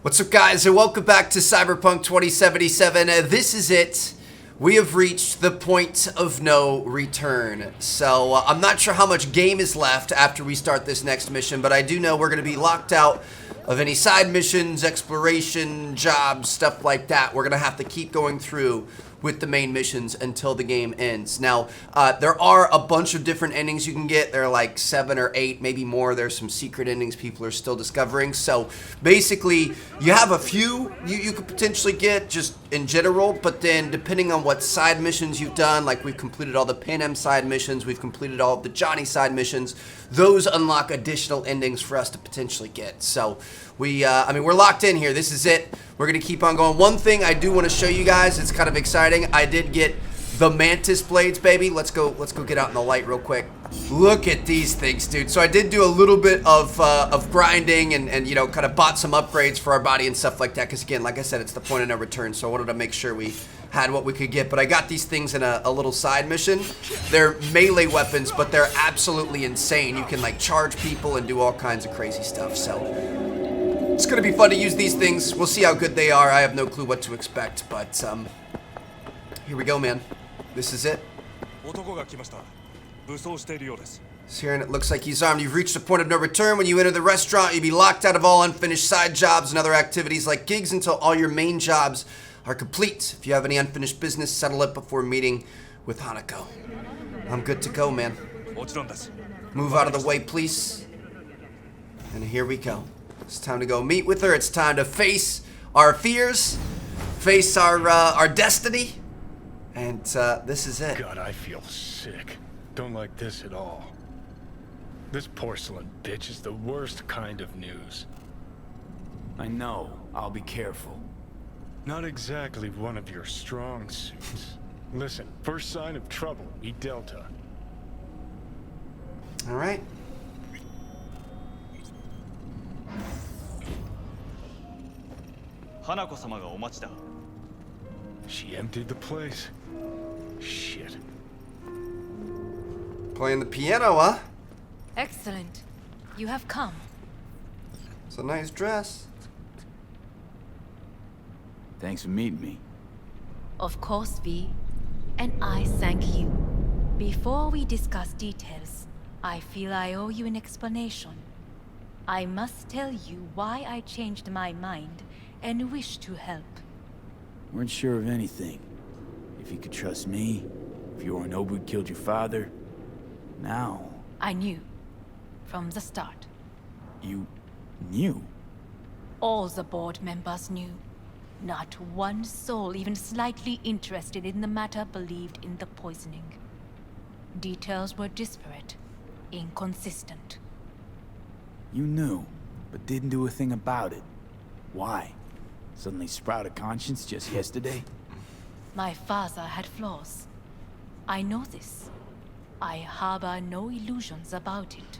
What's up, guys, and welcome back to Cyberpunk 2077. This is it. We have reached the point of no return. So I'm not sure how much game is left after we start this next mission, but I do know we're going to be locked out of any side missions, exploration, jobs, stuff like that. We're going to have to keep going through with the main missions until the game ends. Now, there are a bunch of different endings you can get. There are like 7 or 8, maybe more. There's some secret endings people are still discovering. So basically, you have a few you could potentially get just in general, but then depending on what side missions you've done, like we've completed all the Panam side missions, we've completed all of the Johnny side missions, those unlock additional endings for us to potentially get. So I mean, we're locked in here. This is it. We're going to keep on going. One thing I do want to show you guys, it's kind of exciting. I did get the Mantis blades, baby. Let's go get out in the light real quick. Look at these things, dude. So I did do a little bit of grinding and you know, kind of bought some upgrades for our body and stuff like that. Because again, like I said, it's the point of no return. So I wanted to make sure we had what we could get. But I got these things in a little side mission. They're melee weapons, but they're absolutely insane. You can like charge people and do all kinds of crazy stuff. So it's going to be fun to use these things. We'll see how good they are. I have no clue what to expect, but here we go, man. This is it. He's here and it looks like he's armed. You've reached a point of no return. When you enter the restaurant, you'll be locked out of all unfinished side jobs and other activities like gigs until all your main jobs are complete. If you have any unfinished business, settle it before meeting with Hanako. I'm good to go, man. Move out of the way, please. And here we go. It's time to go meet with her. It's time to face our fears, face our destiny, and this is it. God, I feel sick. Don't like this at all. This porcelain bitch is the worst kind of news. I know. I'll be careful. Not exactly one of your strong suits. Listen, first sign of trouble, meet Delta. All right. She emptied the place. Shit. Playing the piano, huh? Excellent. You have come. It's a nice dress. Thanks for meeting me. Of course, V. And I thank you. Before we discuss details, I feel I owe you an explanation. I must tell you why I changed my mind and wish to help. Weren't sure of anything. If you could trust me, if Yorinobu killed your father. Now... I knew. From the start. You... knew? All the board members knew. Not one soul even slightly interested in the matter believed in the poisoning. Details were disparate, inconsistent. You knew, but didn't do a thing about it. Why? Suddenly sprout a conscience just yesterday? My father had flaws. I know this. I harbor no illusions about it.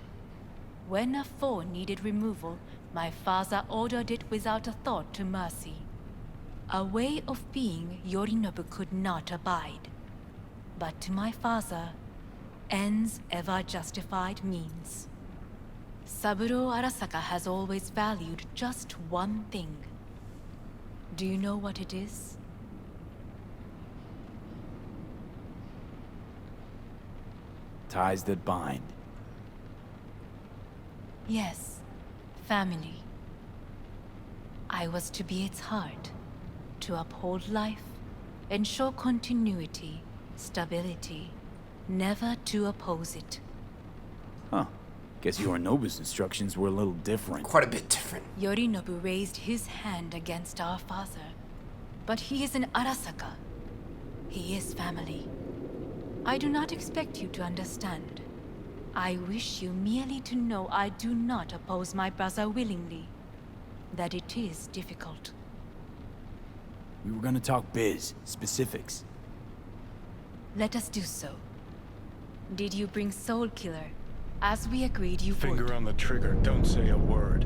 When a foe needed removal, my father ordered it without a thought to mercy. A way of being Yorinobu could not abide. But to my father, ends ever justified means. Saburo Arasaka has always valued just one thing. Do you know what it is? Ties that bind. Yes, family. I was to be its heart, to uphold life, ensure continuity, stability, never to oppose it. Huh. Guess Yorinobu's instructions were a little different. Quite a bit different. Yorinobu raised his hand against our father, but he is an Arasaka. He is family. I do not expect you to understand. I wish you merely to know I do not oppose my brother willingly. That it is difficult. We were gonna talk biz, specifics. Let us do so. Did you bring Soul Killer, as we agreed you would? Finger on the trigger, don't say a word.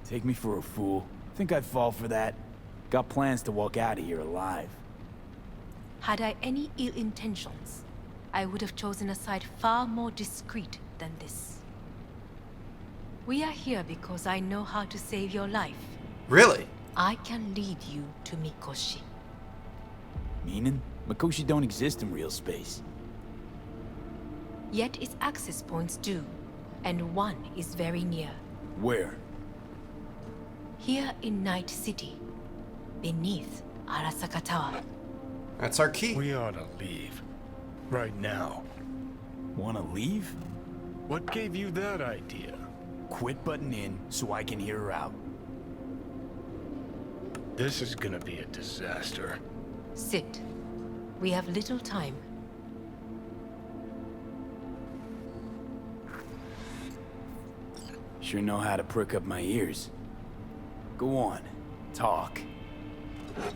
Take me for a fool. Think I'd fall for that? Got plans to walk out of here alive. Had I any ill intentions, I would have chosen a side far more discreet than than this. We are here because I know how to save your life. Really? I can lead you to Mikoshi. Meaning? Mikoshi don't exist in real space. Yet its access points do, and one is very near. Where? Here in Night City, beneath Arasaka Tower. That's our key. We ought to leave. Right now. Wanna leave? What gave you that idea? Quit butting in so I can hear her out. This is gonna be a disaster. Sit. We have little time. Sure know how to prick up my ears. Go on, talk.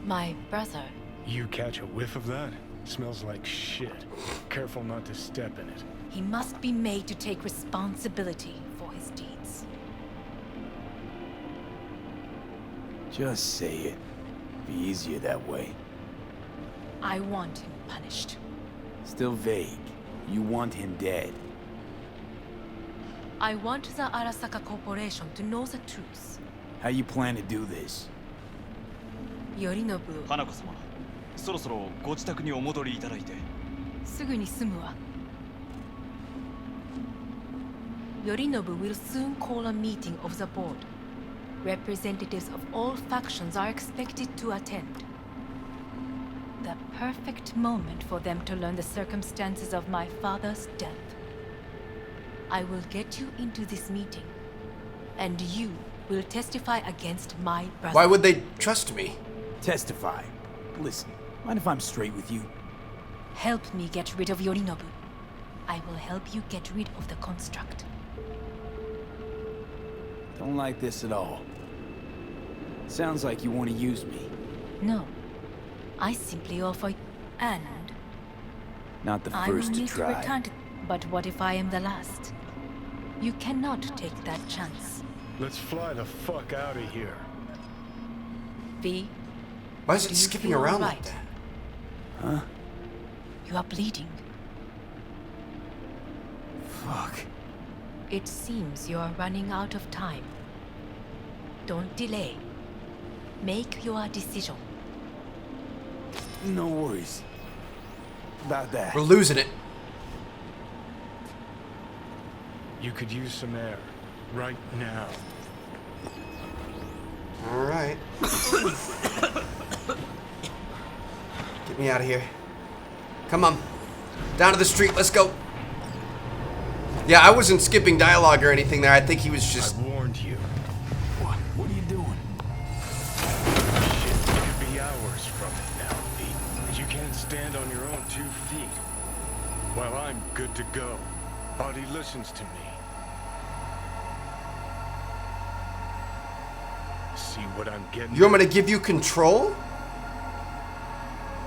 My brother. You catch a whiff of that? Smells like shit. Careful not to step in it. He must be made to take responsibility for his deeds. Just say it. Be easier that way. I want him punished. Still vague. You want him dead. I want the Arasaka Corporation to know the truth. How you plan to do this? Yorinobu 花子様、そろそろご自宅にお戻りいただいて。すぐに済むわ。Yorinobu will soon call a meeting of the board. Representatives of all factions are expected to attend. The perfect moment for them to learn the circumstances of my father's death. I will get you into this meeting, and you will testify against my brother. Why would they trust me? Testify. Listen, mind if I'm straight with you? Help me get rid of Yorinobu. I will help you get rid of the construct. Don't like this at all. Sounds like you want to use me. No. I simply offer... And... Not the I will first to need to try. return to... But what if I am the last? You cannot take that chance. Let's fly the fuck out of here. V, Why is Do it you skipping feel around like right? that? Huh? you are bleeding. Fuck. It seems you are running out of time. Don't delay. Make your decision. No worries. About that. We're losing it. You could use some air. Right now. All right. Get me out of here. Come on. Down to the street. Let's go. Yeah, I wasn't skipping dialogue or anything there. I think he was just... I warned you. What are you doing? Shit, you could be hours from it now, Pete. And you can't stand on your own 2 feet. Well, I'm good to go. Body listens to me. See what I'm getting? You want me to give you control?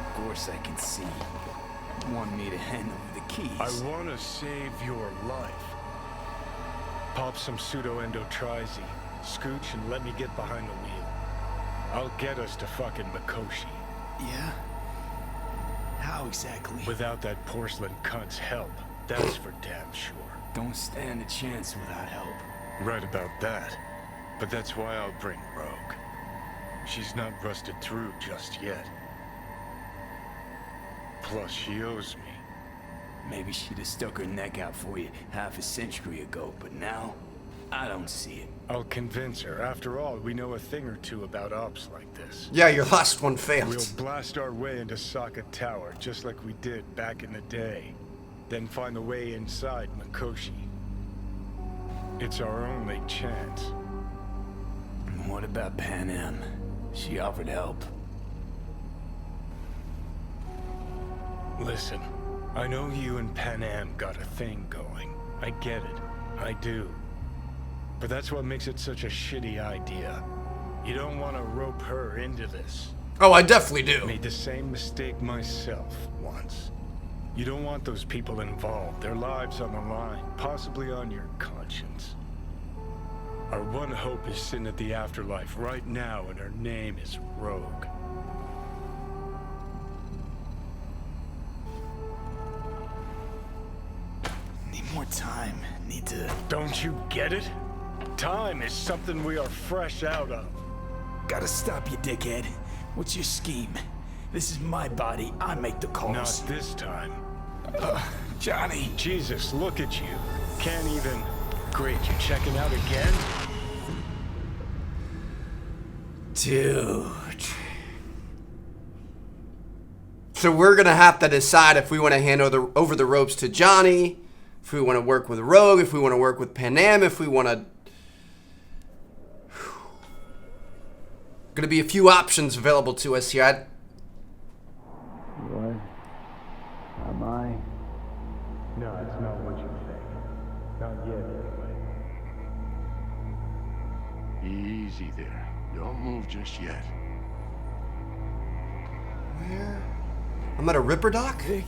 Of course I can see. You want me to hand over the keys. I want to save your life. Pop some pseudo-endotrizi, scooch, and let me get behind the wheel. I'll get us to fucking Mikoshi. Yeah? How exactly? Without that porcelain cunt's help, that's for damn sure. Don't stand a chance without help. Right about that. But that's why I'll bring Rogue. She's not rusted through just yet. Plus, she owes me. Maybe she'd have stuck her neck out for you half a century ago, but now, I don't see it. I'll convince her. After all, we know a thing or two about ops like this. Yeah, your last one failed. We'll blast our way into Sokka Tower, just like we did back in the day. Then find the way inside Mikoshi. It's our only chance. What about Panam? She offered help. Listen, I know you and Panam got a thing going. I get it. I do. But that's what makes it such a shitty idea. You don't want to rope her into this. Oh, I definitely do. Made the same mistake myself once. You don't want those people involved, their lives on the line, possibly on your conscience. Our one hope is sitting at the afterlife right now, and her name is Rogue. Need more time. Need need to... Don't you get it? Time is something we are fresh out of. Gotta stop you, dickhead. What's your scheme? This is my body. I make the calls. Not this time. Johnny. Jesus, look at you. Can't even... Great, you checking out again? Dude. So we're gonna have to decide if we want to hand over the ropes to Johnny, if we want to work with Rogue, if we want to work with Panam, if we want to... Gonna be a few options available to us here. What? Am I? No, it's not what you think. Not yet, anyway. Easy there. Don't move just yet. Where? I'm at a Ripper Doc? Vic?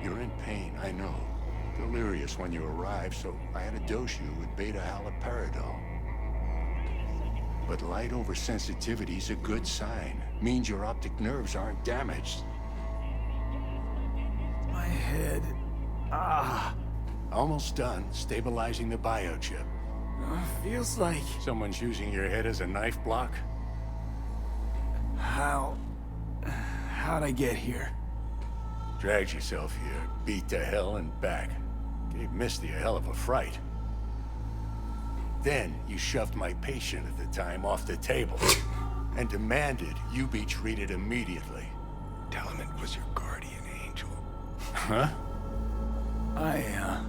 You're in pain, I know. Delirious when you arrived, so I had to dose you with beta-haloperidol. But light oversensitivity's a good sign. Means your optic nerves aren't damaged. My head. Ah. Almost done stabilizing the biochip. Feels like... Someone's using your head as a knife block? How'd I get here? Dragged yourself here, beat to hell and back. Gave Misty a hell of a fright. Then you shoved my patient at the time off the table and demanded you be treated immediately. Tell him it was your guardian angel. Huh? I,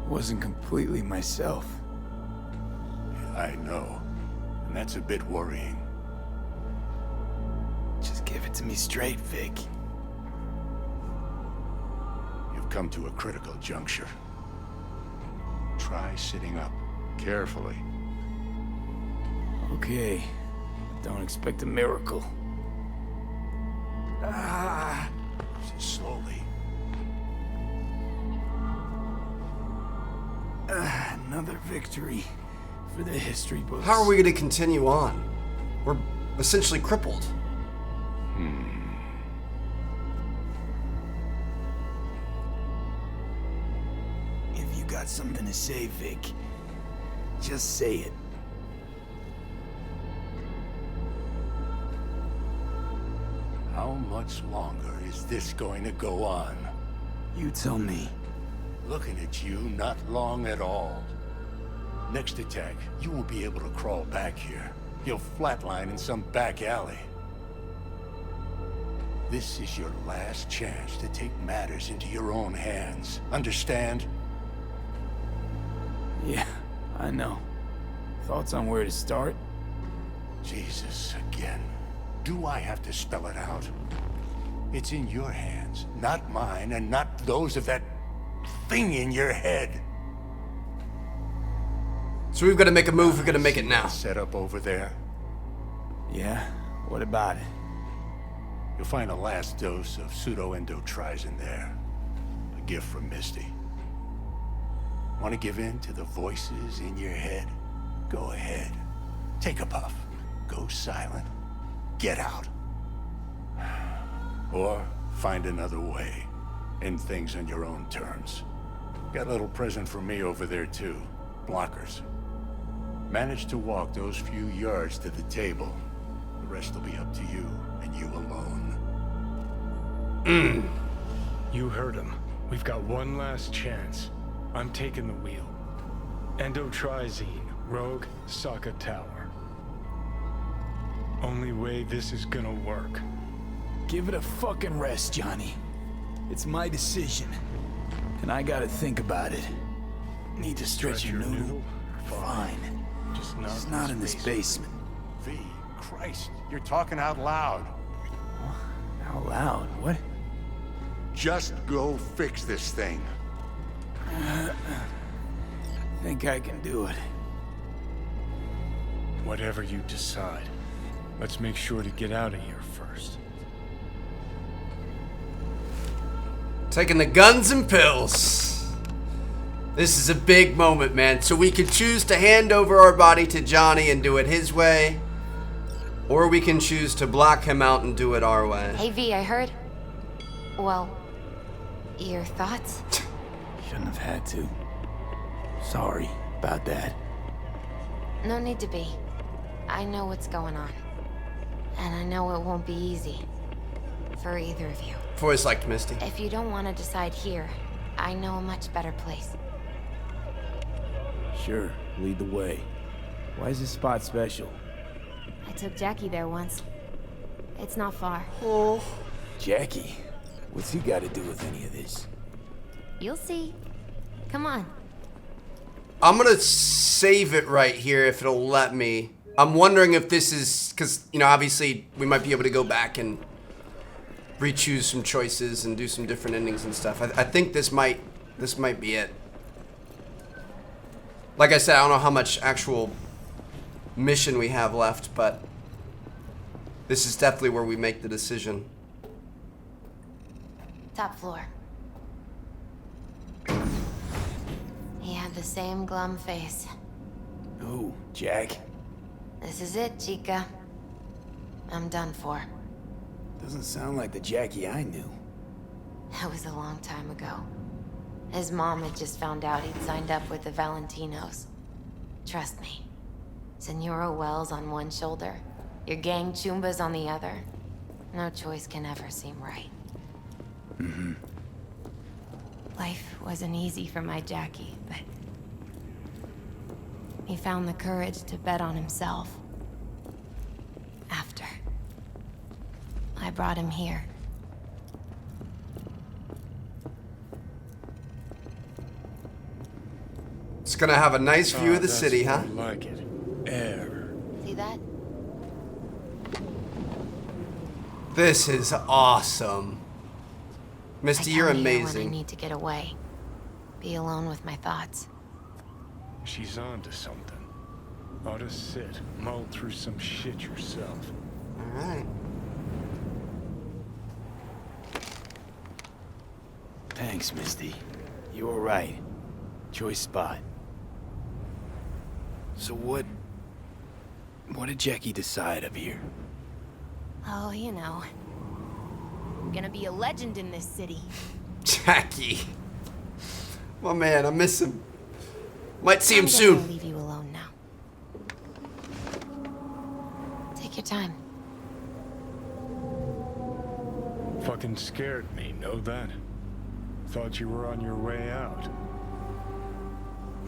wasn't completely myself. I know. And that's a bit worrying. Just give it to me straight, Vic. You've come to a critical juncture. Try sitting up. Carefully. Okay. Don't expect a miracle. Ah. Slowly. Another victory for the history books. How are we gonna continue on? We're essentially crippled. If you got something to say, Vic, just say it. How much longer is this going to go on? You tell me. Looking at you, not long at all. Next attack, you won't be able to crawl back here. You'll flatline in some back alley. This is your last chance to take matters into your own hands. Understand? Yeah, I know. Thoughts on where to start? Jesus, again. Do I have to spell it out? It's in your hands, not mine, and not those of that thing in your head. So we've got to make a move. We've got to make it now. Set up over there. Yeah? What about it? You'll find a last dose of pseudo-endotrizin there. A gift from Misty. Want to give in to the voices in your head? Go ahead. Take a puff. Go silent. Get out. Or find another way. End things on your own terms. Got a little present for me over there too. Blockers. Manage to walk those few yards to the table. The rest will be up to you, and you alone. You heard him. We've got one last chance. I'm taking the wheel. Endotrizine, Rogue, Sokka Tower. Only way this is gonna work. Give it a fucking rest, Johnny. It's my decision. And I gotta think about it. Need to stretch your noodle? Fine. Just not in this basement. V, Christ, you're talking out loud. Out loud? What? Just go fix this thing. Think I can do it. Whatever you decide. Let's make sure to get out of here first. Taking the guns and pills. This is a big moment, man. So we could choose to hand over our body to Johnny and do it his way. Or we can choose to block him out and do it our way. Hey V, I heard. Well, your thoughts? Shouldn't have had to. Sorry about that. No need to be. I know what's going on. And I know it won't be easy. For either of you. I've always liked Misty. If you don't want to decide here, I know a much better place. Sure, lead the way. Why is this spot special? I took Jackie there once. It's not far. Oh. Jackie? What's he got to do with any of this? You'll see. Come on. I'm gonna save it right here if it'll let me. I'm wondering if this is, because, you know, obviously we might be able to go back and re-choose some choices and do some different endings and stuff. I think this might be it. Like I said, I don't know how much actual mission we have left, but this is definitely where we make the decision. Top floor. He had the same glum face. Oh, Jack. This is it, Chica. I'm done for. Doesn't sound like the Jackie I knew. That was a long time ago. His mom had just found out he'd signed up with the Valentinos. Trust me. Senora Wells on one shoulder, your gang Chumbas on the other. No choice can ever seem right. Mm-hmm. Life wasn't easy for my Jackie, but he found the courage to bet on himself. After I brought him here. It's gonna have a nice view of the city, huh? I like it. Air. See that? This is awesome. Misty, you're I come here when I amazing. need to get away. Be alone with my thoughts. She's on to something. Ought to sit, mull through some shit yourself. Alright. Thanks, Misty. You were right. Choice spot. So what did Jackie decide up here? Oh, you know. I'm gonna be a legend in this city. Jackie. My man, I miss him. Might see him I'm gonna soon. leave you alone now. Take your time. Fucking scared me, know that? Thought you were on your way out.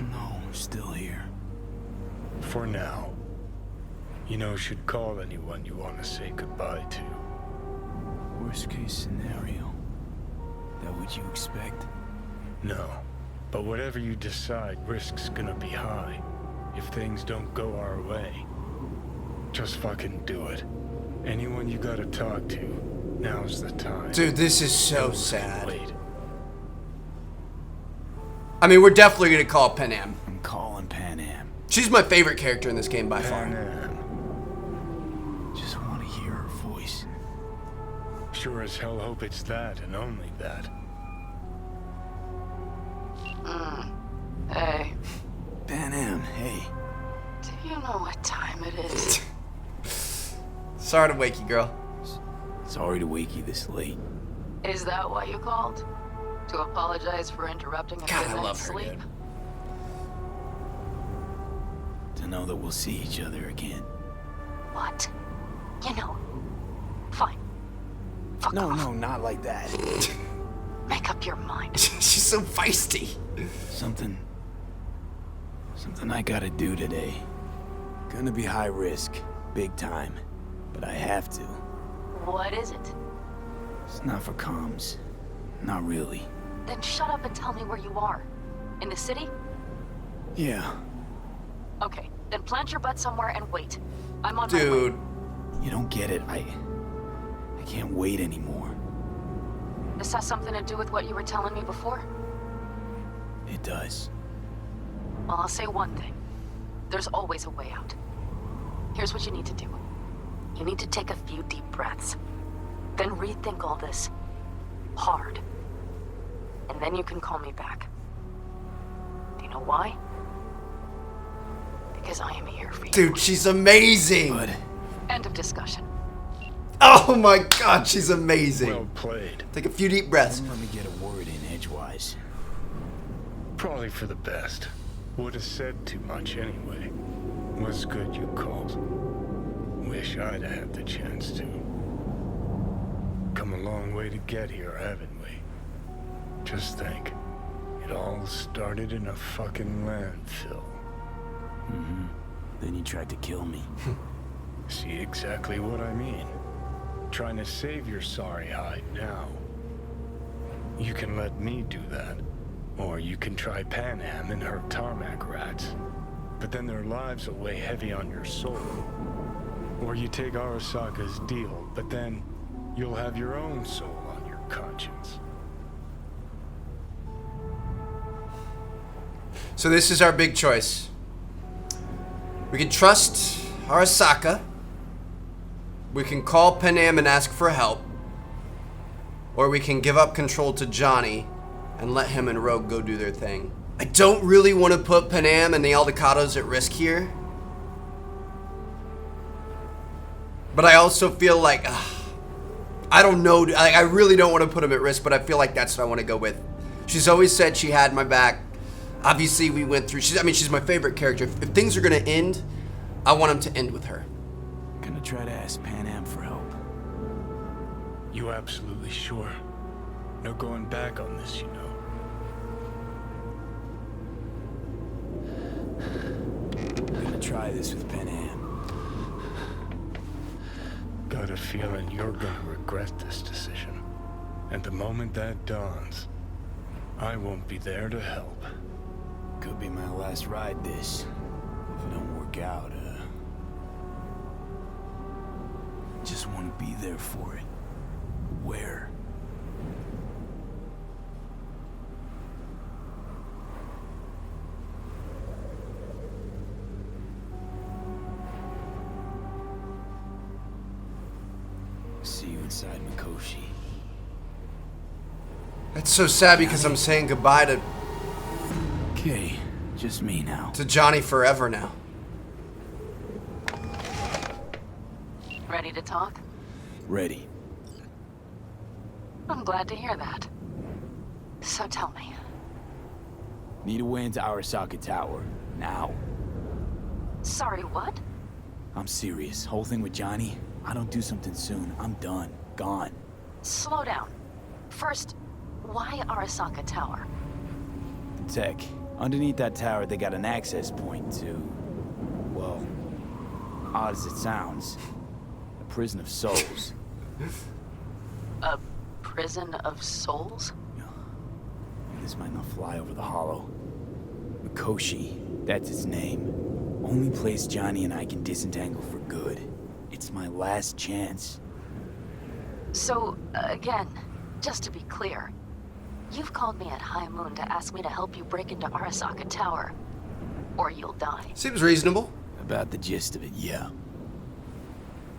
No, still here. For now. You know, should call anyone you want to say goodbye to. Worst case scenario. That what you expect? No. But whatever you decide, risk's gonna be high. If things don't go our way. Just fucking do it. Anyone you gotta talk to, now's the time. Dude, this is so Wait. sad. I mean, we're definitely gonna call Panam. I'm calling Panam. She's my favorite character in this game by far. Panam. Just want to hear her voice. Sure as hell hope it's that and only that. Hey, Panam, hey. do you know what time it is? Sorry to wake you, girl. Sorry to wake you this late. Is that why you called? To apologize for interrupting a God, good I night's love her, sleep? dude. To know that we'll see each other again. What? You know. Fine. Fuck No, off. no, not like that. Make up your mind. She's so feisty. Something I gotta do today. Gonna be high risk, big time, but I have to. What is it? It's not for comms. Not really. Then shut up and tell me where you are. In the city? Yeah, Okay, then plant your butt somewhere and wait. I'm on my way. Dude. you don't get it. I can't wait anymore. This has something to do with what you were telling me before? It does. Well, I'll say one thing. There's always a way out. Here's what you need to do. You need to take a few deep breaths. Then rethink all this. Hard. And then you can call me back. Do you know why? Because I am here for you. Dude, she's amazing. But End of discussion. Oh my god, she's amazing. Well played. Take a few deep breaths. don't let me get a word in edgewise. Probably for the best. Would have said too much anyway. Was good you called. Wish I'd had the chance to. Come a long way to get here, haven't we? Just think. It all started in a fucking landfill. Mm-hmm. Then you tried to kill me. See exactly what I mean. Trying to save your sorry hide now. You can let me do that. Or you can try Panam and her tarmac rats. But then their lives will weigh heavy on your soul. Or you take Arasaka's deal, but then you'll have your own soul on your conscience. So this is our big choice. We can trust Arasaka. We can call Panam and ask for help. Or we can give up control to Johnny and let him and Rogue go do their thing. I don't really want to put Panam and the Aldecaldos at risk here. But I also feel like, I don't know, I really don't want to put him at risk, but I feel like that's what I want to go with. She's always said she had my back. Obviously, we went through, she's my favorite character. If things are going to end, I want them to end with her. Gonna try to ask Panam for help. You absolutely sure? No going back on this, you know. Gonna try this with Panam. Got a feeling you're gonna regret this decision. And the moment that dawns, I won't be there to help. Could be my last ride this. If it don't work out, just want to be there for it. Where? See you inside Mikoshi. That's so sad because I'm saying goodbye to Okay, just me now. Johnny forever now. Ready to talk? Ready. I'm glad to hear that. So tell me. Need a way into Arasaka Tower. Now. Sorry, what? I'm serious. Whole thing with Johnny, I don't do something soon, I'm done. Gone. Slow down. First, why Arasaka Tower? The tech. Underneath that tower, they got an access point to... well, odd as it sounds, a prison of souls. A prison of souls? This might not fly over the hollow. Mikoshi, that's its name. Only place Johnny and I can disentangle for good. It's my last chance. So, again, just to be clear, you've called me at High Moon to ask me to help you break into Arasaka Tower, or you'll die. Seems reasonable. About the gist of it, yeah.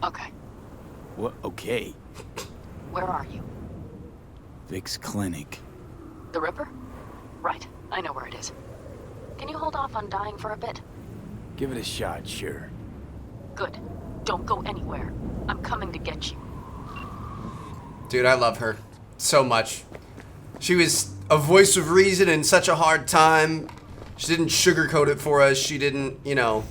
Okay, What? Okay. where are you? Vic's clinic. The Ripper? Right, I know where it is. Can you hold off on dying for a bit? Give it a shot, sure. Good. Don't go anywhere. I'm coming to get you. Dude, I love her so much. She was a voice of reason in such a hard time. She didn't sugarcoat it for us. She didn't, you know,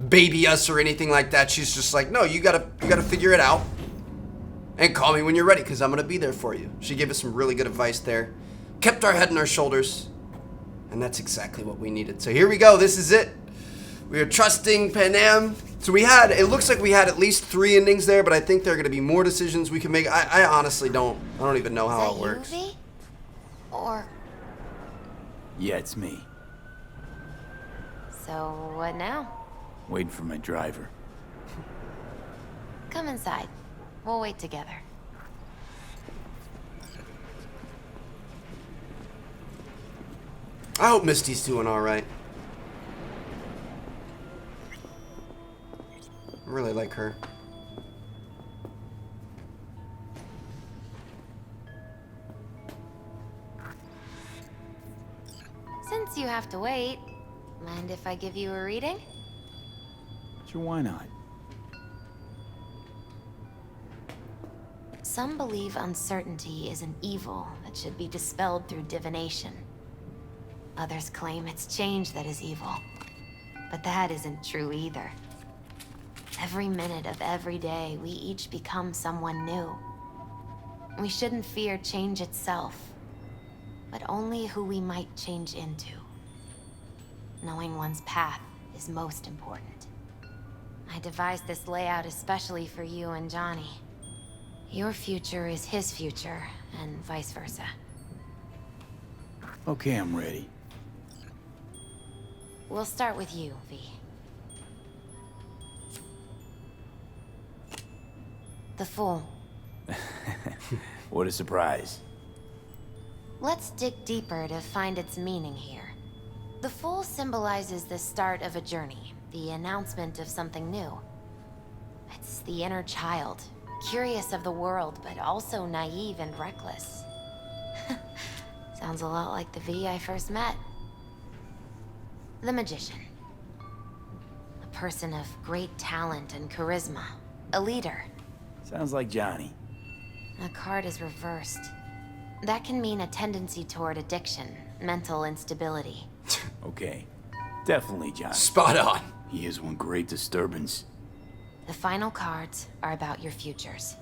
baby us or anything like that. She's just like, no, you gotta figure it out. And call me when you're ready, because I'm gonna be there for you. She gave us some really good advice there. Kept our head on our shoulders. And that's exactly what we needed. So here we go. This is it. We are trusting Panam. So it looks like we had at least 3 endings there, but I think there are going to be more decisions we can make. I honestly don't even know how it works. Is that you, V? Or... Yeah, it's me. so what now? Waiting for my driver. Come inside. We'll wait together. I hope Misty's doing all right. I really like her. Since you have to wait, mind if I give you a reading? Sure, why not? Some believe uncertainty is an evil that should be dispelled through divination. Others claim it's change that is evil. But that isn't true either. Every minute of every day, we each become someone new. We shouldn't fear change itself, but only who we might change into. Knowing one's path is most important. I devised this layout especially for you and Johnny. Your future is his future, and vice versa. Okay, I'm ready. We'll start with you, V. The Fool. What a surprise. Let's dig deeper to find its meaning here. The Fool symbolizes the start of a journey, the announcement of something new. It's the inner child, curious of the world, but also naive and reckless. Sounds a lot like the V I first met. The Magician. A person of great talent and charisma. A leader. Sounds like Johnny. A card is reversed. That can mean a tendency toward addiction, mental instability. Okay. Definitely Johnny. Spot on. He is one great disturbance. The final cards are about your futures.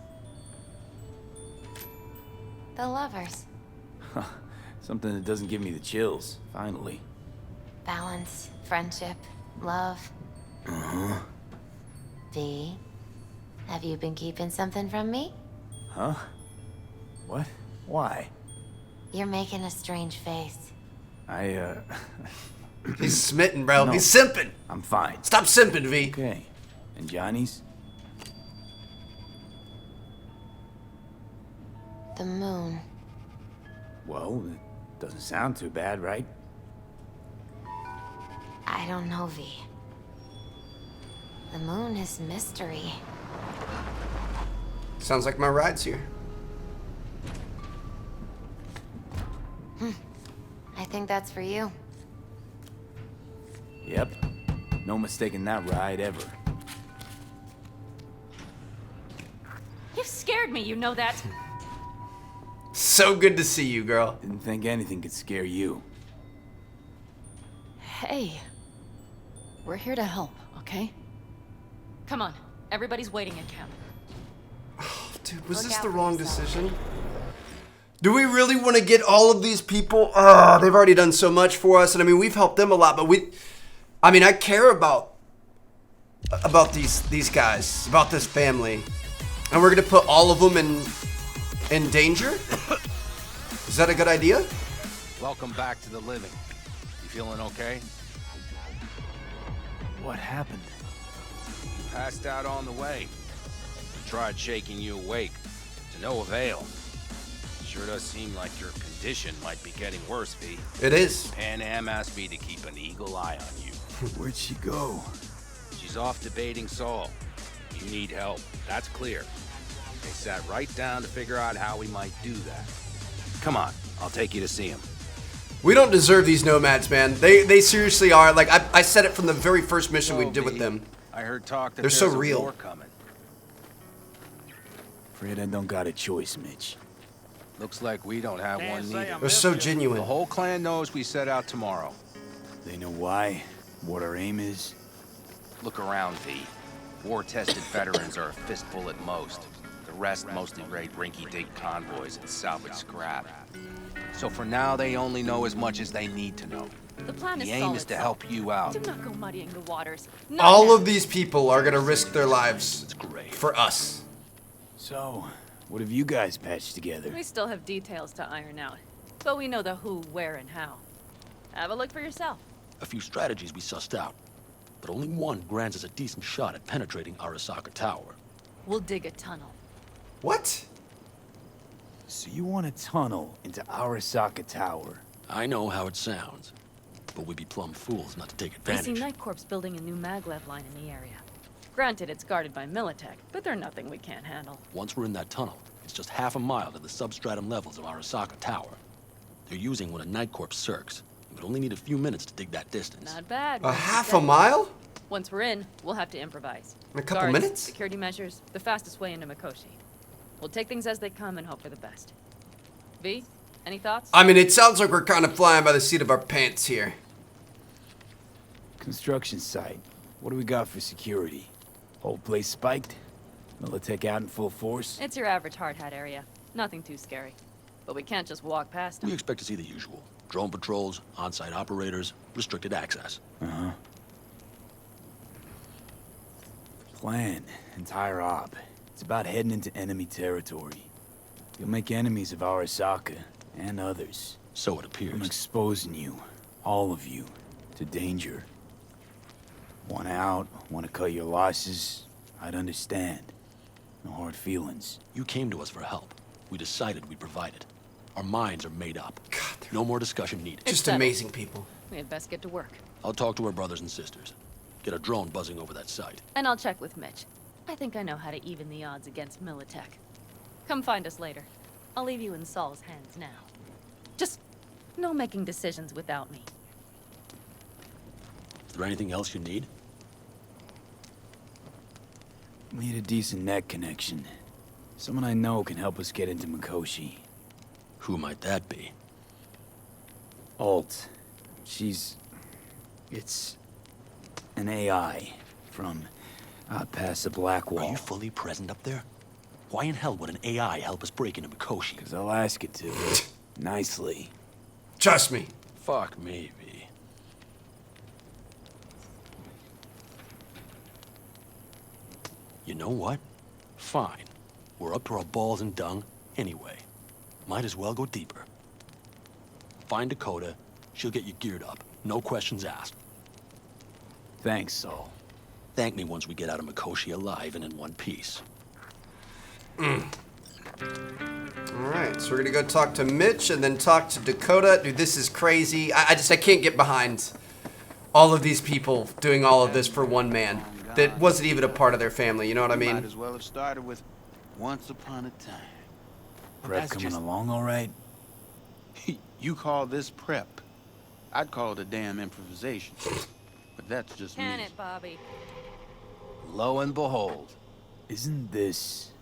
The Lovers. Something that doesn't give me the chills, finally. Balance, friendship, love. Uh-huh. V, have you been keeping something from me? Huh? What? Why? You're making a strange face. He's smitten, bro. No. He's simping. I'm fine. Stop simping, V. Okay. And Johnny's? The moon. Well, it doesn't sound too bad, right? I don't know, V. The moon is mystery. Sounds like my ride's here. I think that's for you. Yep. No mistaking that ride ever. You've scared me, you know that? So good to see you, girl. Didn't think anything could scare you. Hey. We're here to help, okay? Come on, everybody's waiting at camp. Dude, was Look this out the for wrong yourself. decision? Do we really want to get all of these people? They've already done so much for us, and I mean, we've helped them a lot, but I care about these guys, about this family, and we're gonna put all of them in danger? Is that a good idea? Welcome back to the living. You feeling okay? What happened? Passed out on the way. Tried shaking you awake. To no avail. Sure does seem like your condition might be getting worse, V. It is. Panam asked me to keep an eagle eye on you. Where'd she go? She's off debating Saul. You need help. That's clear. They sat right down to figure out how we might do that. Come on, I'll take you to see him. We don't deserve these nomads, man. They seriously are. Like, I said it from the very first mission we did with them. I heard talk that They're so there's a real. war coming. Afraid I don't got a choice, Mitch. Looks like we don't have one neither. They're so The genuine. whole clan knows we set out tomorrow. They know why, what our aim is. Look around, V. War-tested veterans are a fistful at most. The rest mostly raid rinky-dink convoys and salvage scrap. So for now, they only know as much as they need to know. The plan is The aim solid, is to so help you out. do not go muddying the waters. Not All now. of these people are gonna risk their lives for us. So, what have you guys patched together? We still have details to iron out, but we know the who, where, and how. Have a look for yourself. A few strategies we sussed out, but only one grants us a decent shot at penetrating Arasaka Tower. We'll dig a tunnel. What? So you want a tunnel into Arasaka Tower? I know how it sounds, but we'd be plumb fools not to take We see advantage. Night Corps building a new maglev line in the area. Granted, it's guarded by Militech, but they're nothing we can't handle. Once we're in that tunnel, it's just half a mile to the substratum levels of Arasaka Tower. They're using one of Night Corps' circs. We'd only need a few minutes to dig that distance. Not bad. A half a mile? Once we're in, we'll have to improvise. In a couple Guards, minutes? Security measures, the fastest way into Mikoshi. We'll take things as they come and hope for the best. V, Any thoughts? I mean, it sounds like we're kind of flying by the seat of our pants here. Construction site. What do we got for security? Whole place spiked? Militech out in full force? It's your average hard hat area. Nothing too scary. But we can't just walk past them. We expect to see the usual. Drone patrols, on-site operators, restricted access. Uh-huh. Plan. Entire op. It's about heading into enemy territory. You'll make enemies of Arasaka, and others. So it appears. I'm exposing you, all of you, to danger. Want out, want to cut your losses, I'd understand. No hard feelings. You came to us for help. We decided we'd provide it. Our minds are made up. God, no more discussion needed. Just amazing people. We had best get to work. I'll talk to our brothers and sisters. Get a drone buzzing over that site. And I'll check with Mitch. I think I know how to even the odds against Militech. Come find us later. I'll leave you in Saul's hands now. Just no making decisions without me. Is there anything else you need? Need a decent net connection. Someone I know can help us get into Mikoshi. Who might that be? Alt. It's an AI from out past the Black Wall. Are you fully present up there? Why in hell would an AI help us break into Mikoshi? Because I'll ask it to. Nicely. Trust me. Fuck me, V. You know what? Fine. We're up to our balls in dung anyway. Might as well go deeper. Find Dakota. She'll get you geared up. No questions asked. Thanks, Saul. Thank me once we get out of Mikoshi alive and in one piece. Alright, so we're gonna go talk to Mitch and then talk to Dakota. Dude, this is crazy. I can't get behind all of these people doing all of this for one man that wasn't even a part of their family, you know what I mean? Might as well have started with once upon a time. Prep coming along all right? You call this prep? I'd call it a damn improvisation. But that's just me. Can it, Bobby? Lo and behold. Isn't this...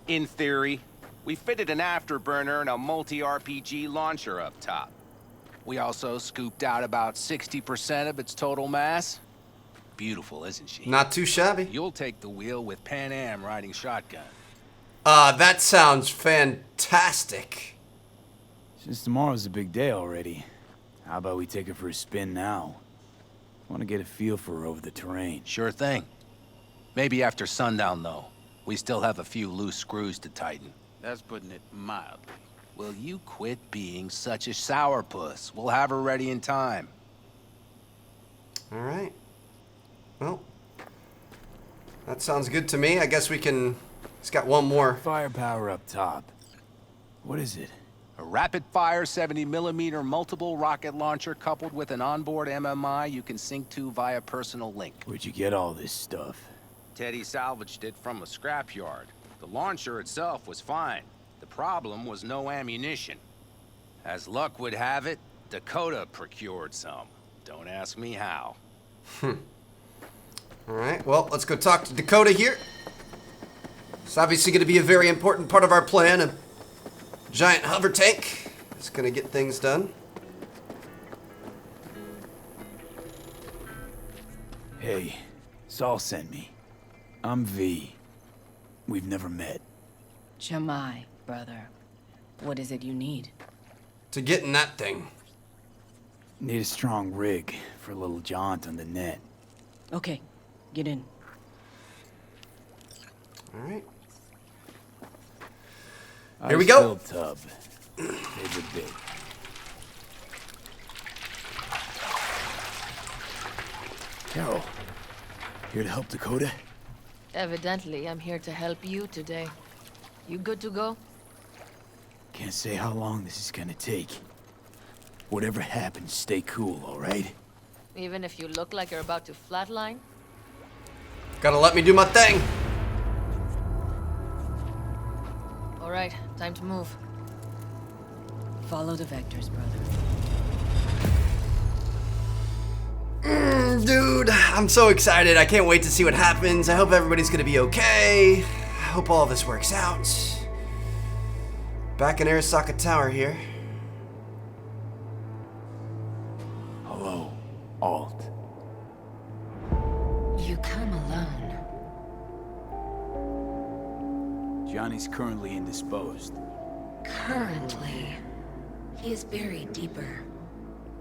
In theory, we fitted an afterburner and a multi-RPG launcher up top. We also scooped out about 60% of its total mass. Beautiful, isn't she? Not too shabby. You'll take the wheel with Pan Am riding shotgun. That sounds fantastic. Since tomorrow's a big day already, how about we take her for a spin now? I want to get a feel for her over the terrain. Sure thing. Maybe after sundown, though. We still have a few loose screws to tighten. That's putting it mildly. Will you quit being such a sourpuss? We'll have her ready in time. Alright. Well, that sounds good to me. I guess we can... It's got one more. Firepower up top. What is it? A rapid-fire 70mm multiple rocket launcher coupled with an onboard MMI you can sync to via personal link. Where'd you get all this stuff? Teddy salvaged it from a scrapyard. The launcher itself was fine. The problem was no ammunition. As luck would have it, Dakota procured some. Don't ask me how. Alright, well, let's go talk to Dakota here. It's obviously going to be a very important part of our plan. A giant hover tank is going to get things done. Hey, Saul sent me. I'm V. We've never met. Jamai, brother. What is it you need? To get in that thing. Need a strong rig for a little jaunt on the net. Okay, get in. Alright. Here we go. Tub. Favorite bit. Carol, here to help Dakota? Evidently, I'm here to help you today. You good to go? Can't say how long this is gonna take. Whatever happens, stay cool, all right? Even if you look like you're about to flatline? Gotta let me do my thing. All right, time to move. Follow the vectors, brother. Dude, I'm so excited. I can't wait to see what happens. I hope everybody's gonna be okay. I hope all this works out. Back in Arasaka Tower here. Alt. You come alone. Johnny's currently indisposed. Currently. He is buried deeper.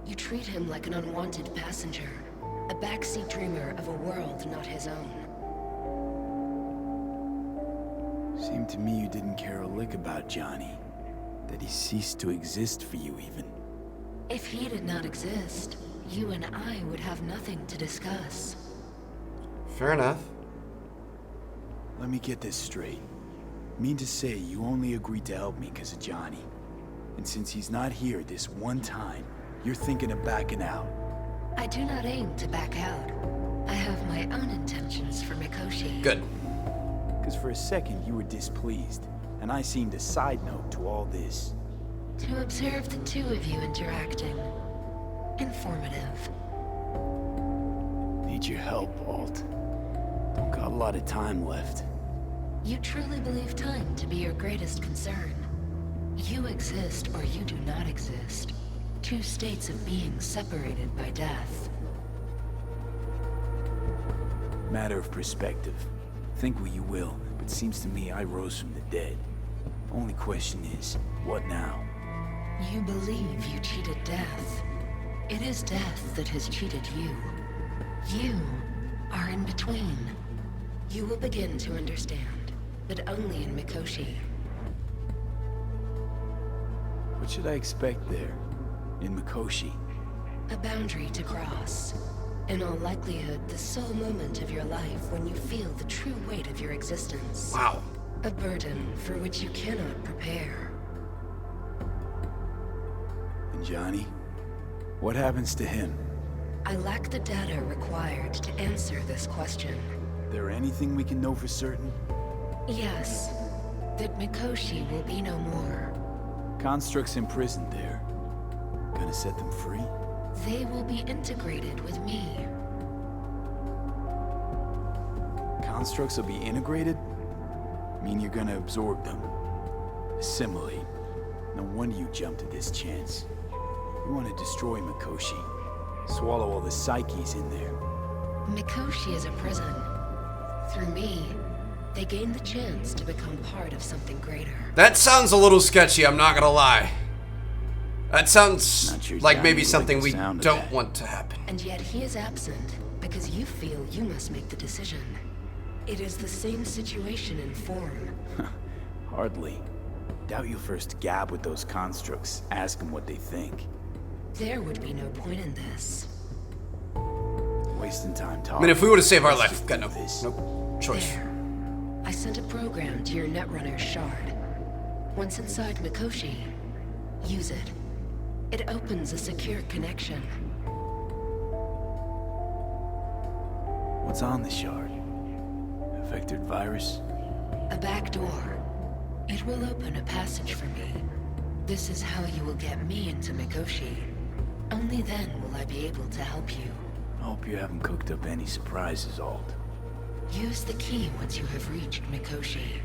You treat him like an unwanted passenger, a backseat dreamer of a world not his own. Seemed to me you didn't care a lick about Johnny. That he ceased to exist for you, even. If he did not exist, you and I would have nothing to discuss. Fair enough. Let me get this straight. Mean to say you only agreed to help me because of Johnny. And since he's not here this one time, you're thinking of backing out. I do not aim to back out. I have my own intentions for Mikoshi. Good. Because for a second you were displeased, and I seemed a side note to all this. To observe the two of you interacting. Informative. Need your help, Alt. Don't got a lot of time left. You truly believe time to be your greatest concern. You exist or you do not exist. Two states of being separated by death. Matter of perspective. Think what you will, but seems to me I rose from the dead. Only question is, what now? You believe you cheated death. It is death that has cheated you. You are in between. You will begin to understand, but only in Mikoshi. What should I expect there, in Mikoshi? A boundary to cross. In all likelihood, the sole moment of your life when you feel the true weight of your existence. Wow. A burden for which you cannot prepare. And Johnny? What happens to him? I lack the data required to answer this question. There anything we can know for certain? Yes. That Mikoshi will be no more. Constructs imprisoned there. Gonna set them free? They will be integrated with me. Constructs will be integrated? Mean you're gonna absorb them. Assimilate. No wonder you jumped at this chance. You want to destroy Mikoshi. Swallow all the psyches in there. Mikoshi is a prison. Through me, they gain the chance to become part of something greater. That sounds a little sketchy, I'm not gonna lie. That sounds like maybe something we don't want to happen. And yet he is absent because you feel you must make the decision. It is the same situation in form. Hardly. Doubt you'll first gab with those constructs, ask them what they think. There would be no point in this. Wasting time talking. I mean, if we were to save our life, we've got no choice. There. I sent a program to your Netrunner shard. Once inside Mikoshi, use it. It opens a secure connection. What's on the shard? A vectored virus? A back door. It will open a passage for me. This is how you will get me into Mikoshi. Only then will I be able to help you. I hope you haven't cooked up any surprises, Alt. Use the key once you have reached Mikoshi.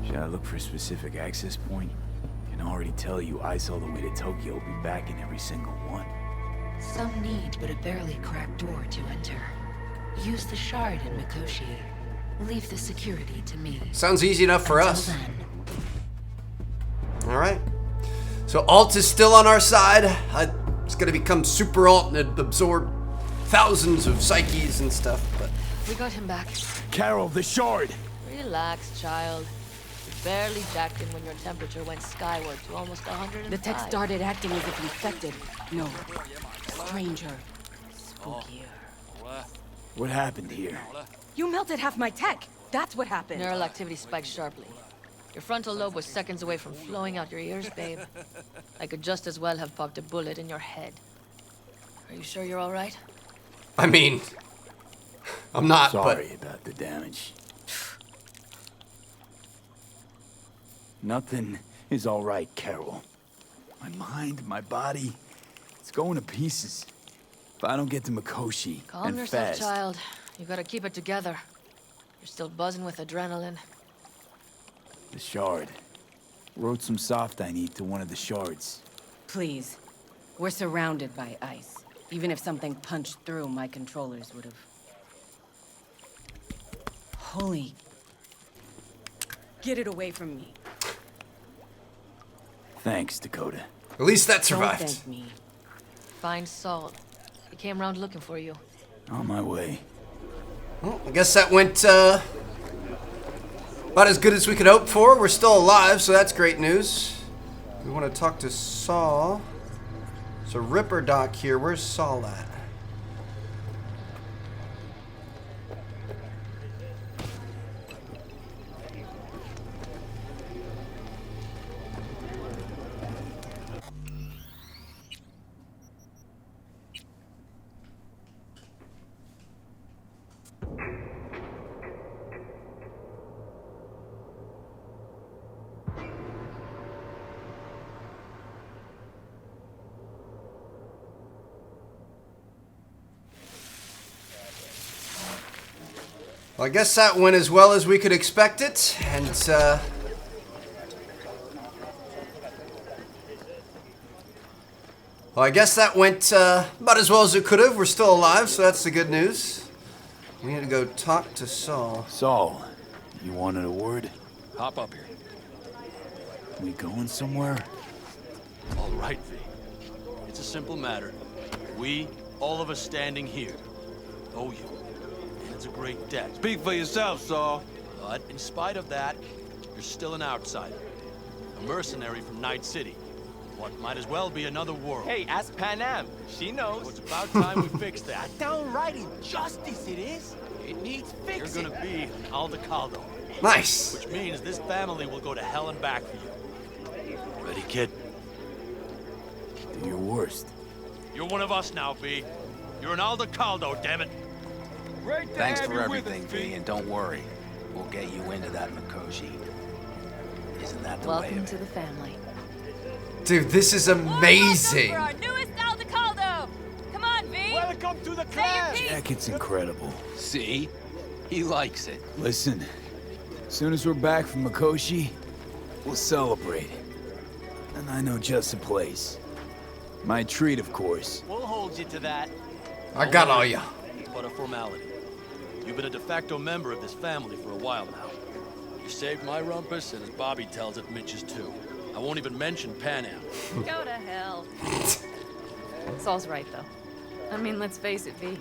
Should I look for a specific access point? Can already tell you I saw the way to Tokyo will be back in every single one. Some need but a barely cracked door to enter. Use the shard in Mikoshi. Leave the security to me. Sounds easy enough for us. Then. Alright. So Alt is still on our side. It's gonna become super Alt and absorb thousands of psyches and stuff, but... We got him back. Carol, the shard! Relax, child. You barely jacked in when your temperature went skyward to almost 105. The tech started acting as if infected. No. Stranger. Spookier. What happened here? You melted half my tech. That's what happened. Neural activity spiked sharply. Your frontal lobe was seconds away from flowing out your ears, babe. I could just as well have popped a bullet in your head. Are you sure you're all right? I mean... I'm not, Sorry about the damage. Nothing is all right, Carol. My mind, my body, it's going to pieces. If I don't get to Mikoshi, Calm and yourself, fast. child. You gotta keep it together. You're still buzzing with adrenaline. The shard. Wrote some soft I need to one of the shards. Please. We're surrounded by ice. Even if something punched through, my controllers would have. Holy... Get it away from me. Thanks, Dakota. At least that Don't survived. thank me. Find Salt. He came around looking for you. On my way. Well, I guess that went about as good as we could hope for. We're still alive, so that's great news. We want to talk to Saul. So Ripper Doc here. Where's Saul at? Well, I guess that went as well as we could expect it, and well, I guess that went about as well as it could have. We're still alive, so that's the good news. We need to go talk to Saul. Saul, you wanted a word? Hop up here. We going somewhere? All right, V. It's a simple matter. We, all of us standing here, owe you. And it's a great debt. Speak for yourself, Saul. But in spite of that, you're still an outsider. A mercenary from Night City. What might as well be another world. Hey, ask Panam. She knows. So it's about time we fix that. Downright injustice it is. It needs fixing. You're gonna be an Aldecaldo. Nice. Which means this family will go to hell and back for you. Ready, kid? Do your worst. You're one of us now, V. You're an Aldecaldo, damn it. Thanks for everything, V, and don't worry. We'll get you into that Mikoshi. Isn't that the way Welcome of to the family. Dude, this is amazing. For our newest Aldecaldo! Come on, V! Welcome to the clan! Jacket's incredible. See? He likes it. Listen, as soon as we're back from Mikoshi, we'll celebrate. And I know just the place. My treat, of course. We'll hold you to that. I got all ya. But a formality. You've been a de facto member of this family for a while now. You saved my rumpus, and as Bobby tells it, Mitch's too. I won't even mention Panam. Go to hell. Saul's right, though. I mean, let's face it, V.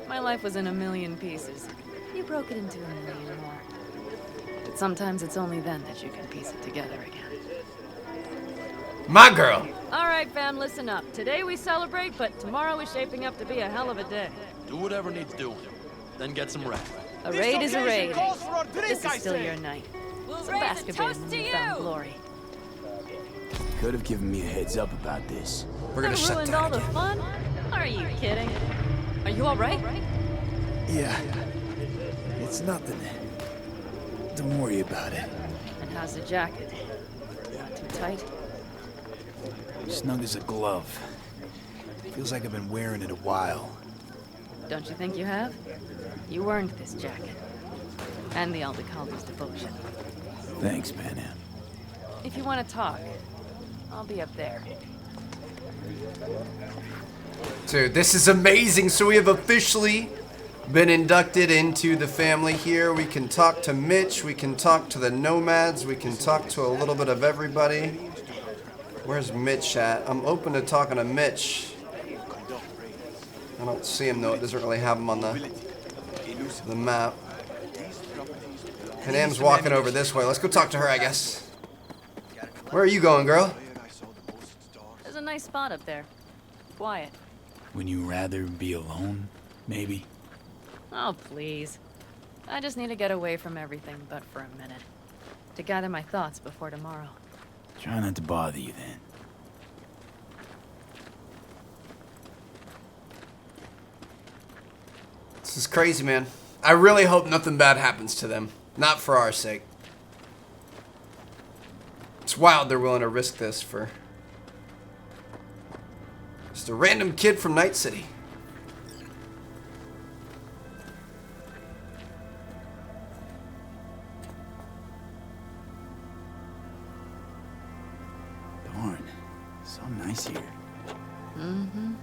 My life was in a million pieces. You broke it into a million more. But sometimes it's only then that you can piece it together again. My girl. All right, fam, listen up. Today we celebrate, but tomorrow is shaping up to be a hell of a day. Do whatever needs doing. Then get some rest. A raid is a raid. Calls for a drink, This is I still say. your night. We'll Some raise a basketball toast to newfound you! glory. Could have given me a heads up about this. We're gonna That shut ruined down all the again. fun? Are you kidding? Are you all right? Yeah. It's nothing. Don't worry about it. And how's the jacket? Not too tight? Snug as a glove. Feels like I've been wearing it a while. Don't you think you have? You earned this jacket. And the Aldecaldos' devotion. Thanks, Panam. If you want to talk, I'll be up there. Dude, this is amazing. So we have officially been inducted into the family here. We can talk to Mitch. We can talk to the Nomads. We can talk to a little bit of everybody. Where's Mitch at? I'm open to talking to Mitch. I don't see him though. It doesn't really have him on the map. Panam's walking over this way. Let's go talk to her, I guess. Where are you going, girl? There's a nice spot up there. Quiet. Wouldn't you rather be alone, maybe? Oh, please. I just need to get away from everything but for a minute. To gather my thoughts before tomorrow. Try not to bother you then. This is crazy, man. I really hope nothing bad happens to them. Not for our sake. It's wild they're willing to risk this for just a random kid from Night City. Darn. So nice here. Mm-hmm.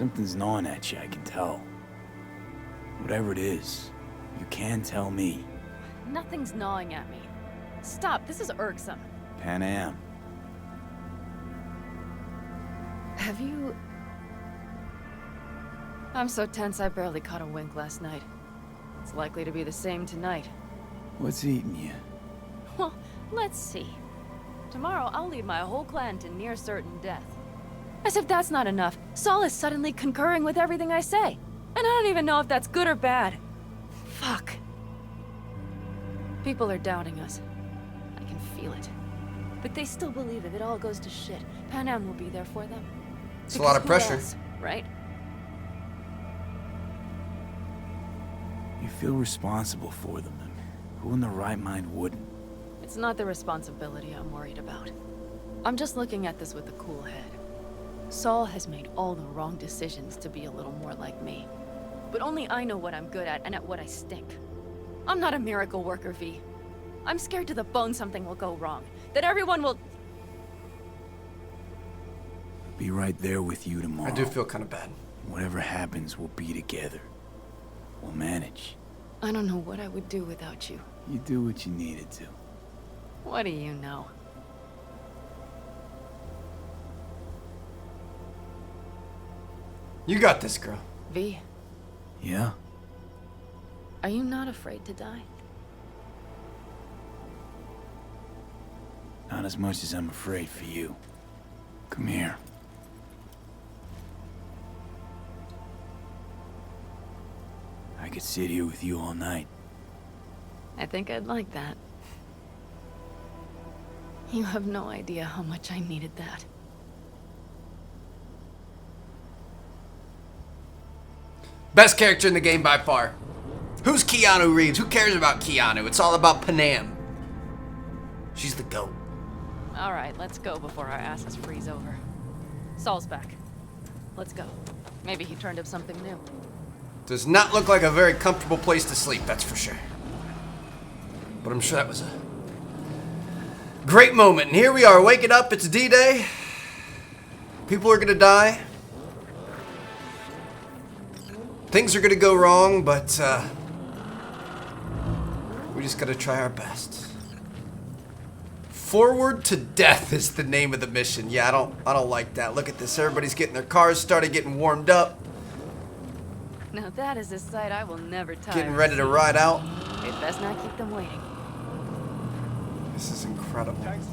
Something's gnawing at you, I can tell. Whatever it is, you can tell me. Nothing's gnawing at me. Stop, this is irksome. Panam. Have you... I'm so tense I barely caught a wink last night. It's likely to be the same tonight. What's eating you? Well, let's see. Tomorrow I'll lead my whole clan to near certain death. As if that's not enough, Saul is suddenly concurring with everything I say. And I don't even know if that's good or bad. Fuck. People are doubting us. I can feel it. But they still believe if it all goes to shit, Panam will be there for them. It's a lot of pressure. Else, right? You feel responsible for them. Who in their right mind wouldn't? It's not the responsibility I'm worried about. I'm just looking at this with a cool head. Saul has made all the wrong decisions to be a little more like me. But only I know what I'm good at and at what I stink. I'm not a miracle worker, V. I'm scared to the bone something will go wrong. That everyone will... Be right there with you tomorrow. I do feel kind of bad. Whatever happens, we'll be together. We'll manage. I don't know what I would do without you. You do what you needed to. What do you know? You got this, girl. V, Yeah? are you not afraid to die? Not as much as I'm afraid for you. Come here. I could sit here with you all night. I think I'd like that. You have no idea how much I needed that. Best character in the game by far. Who's Keanu Reeves? Who cares about Keanu? It's all about Panam. She's the GOAT. All right, let's go before our asses freeze over. Saul's back. Let's go. Maybe he turned up something new. Does not look like a very comfortable place to sleep, that's for sure. But I'm sure that was a great moment. And here we are, waking up. It's D-Day. People are gonna die. Things are gonna go wrong, but we just gotta try our best. Forward to Death is the name of the mission. Yeah, I don't like that. Look at this. Everybody's getting their cars started, getting warmed up. Now that is a sight I will never tire. Getting ready to ride out. We'd best not keep them waiting. This is incredible. Let's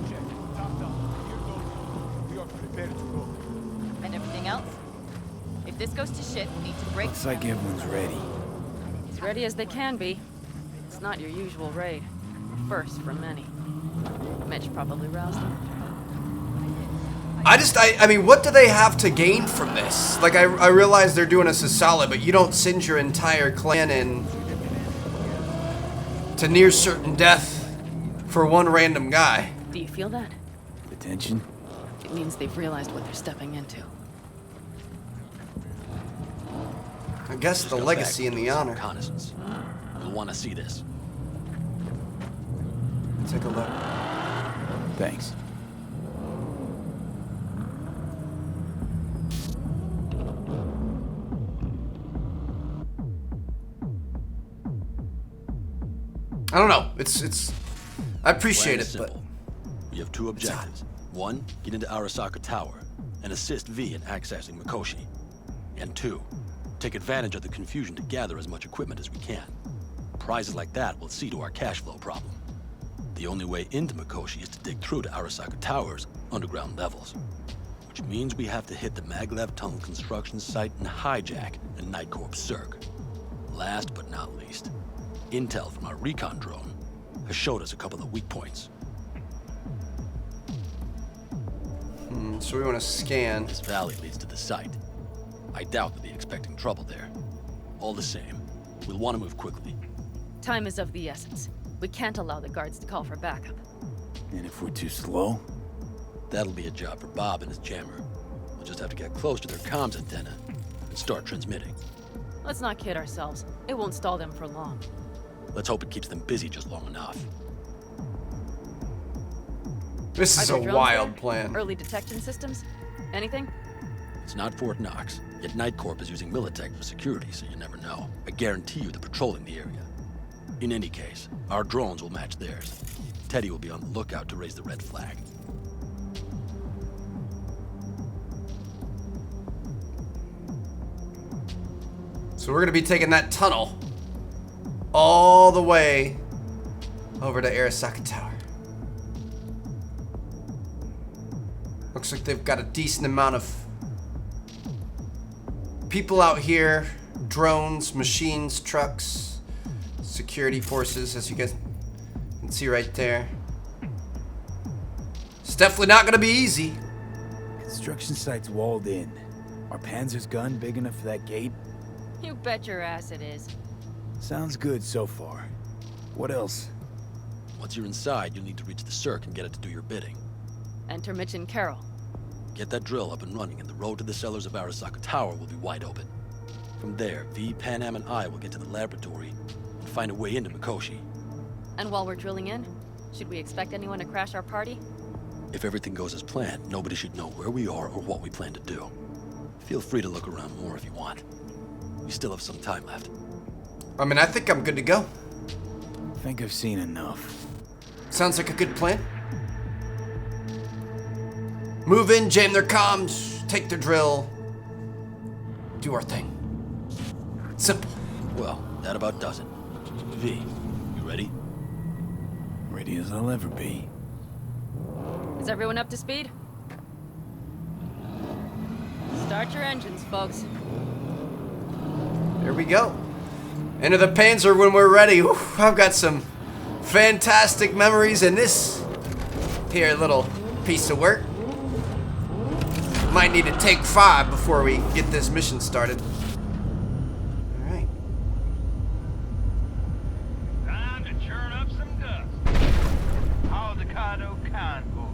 check. Top down. Here goes. We are prepared to go. And everything else? If this goes to shit, we need to break. Looks like everyone's ready. As ready as they can be. It's not your usual raid. First for many. Mitch probably roused them. I mean, what do they have to gain from this? Like, I realize they're doing us a solid, but you don't send your entire clan in to near certain death for one random guy. Do you feel that? The tension? It means they've realized what they're stepping into. I guess the legacy and the honor. Reconnaissance. You'll want to see this. Take a look. Thanks. I don't know. It's. I appreciate it, but We have two objectives. One, get into Arasaka Tower and assist V in accessing Mikoshi. And two, take advantage of the confusion to gather as much equipment as we can. Prizes like that will see to our cash flow problem. The only way into Mikoshi is to dig through to Arasaka Tower's underground levels. Which means we have to hit the Maglev Tunnel construction site and hijack a Night Corps Zerg. Last but not least, intel from our recon drone has showed us a couple of weak points. So we want to scan. This valley leads to the site. I doubt they'll be expecting trouble there. All the same, we'll want to move quickly. Time is of the essence. We can't allow the guards to call for backup. And if we're too slow? That'll be a job for Bob and his jammer. We'll just have to get close to their comms antenna and start transmitting. Let's not kid ourselves. It won't stall them for long. Let's hope it keeps them busy just long enough. This is a wild plan. Early detection systems? Anything? It's not Fort Knox, yet Night Corp is using Militech for security, so you never know. I guarantee you they're patrolling the area. In any case, our drones will match theirs. Teddy will be on the lookout to raise the red flag. So we're gonna be taking that tunnel all the way over to Arasaka Tower. Looks like they've got a decent amount of people out here, drones, machines, trucks, security forces, as you guys can see right there. It's definitely not gonna be easy. Construction site's walled in. Are Panzer's gun big enough for that gate? You bet your ass it is. Sounds good so far. What else? Once you're inside, you'll need to reach the Cirque and get it to do your bidding. Enter Mitch and Carol. Get that drill up and running, and the road to the cellars of Arasaka Tower will be wide open. From there, V, Panam, and I will get to the laboratory and find a way into Mikoshi. And while we're drilling in, should we expect anyone to crash our party? If everything goes as planned, nobody should know where we are or what we plan to do. Feel free to look around more if you want. We still have some time left. I mean, I think I'm good to go. I think I've seen enough. Sounds like a good plan. Move in, jam their comms, take their drill, do our thing. Simple. Well, that about does it. V, you ready? Ready as I'll ever be. Is everyone up to speed? Start your engines, folks. Here we go. Into the Panzer when we're ready. Whew, I've got some fantastic memories in this here little piece of work. Might need to take 5 before we get this mission started. Alright. Time to churn up some dust. Aldecaldos convoy.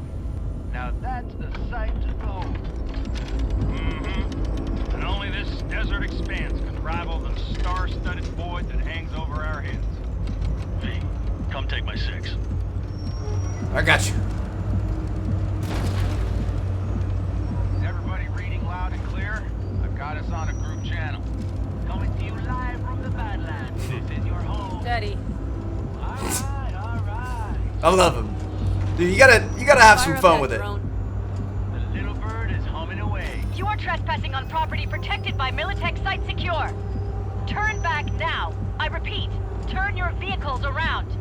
Now that's a sight to behold. Mm-hmm. And only this desert expanse can rival the star-studded void that hangs over our heads. V, come take my 6. I got you. Everybody reading loud and clear? I've got us on a group channel. Coming to you live from the Badlands. This is your home. Daddy. Alright, alright. I love him. Dude, you gotta have some fun with it. The little bird is humming away. You are trespassing on property protected by Militech Site Secure. Turn back now. I repeat, turn your vehicles around.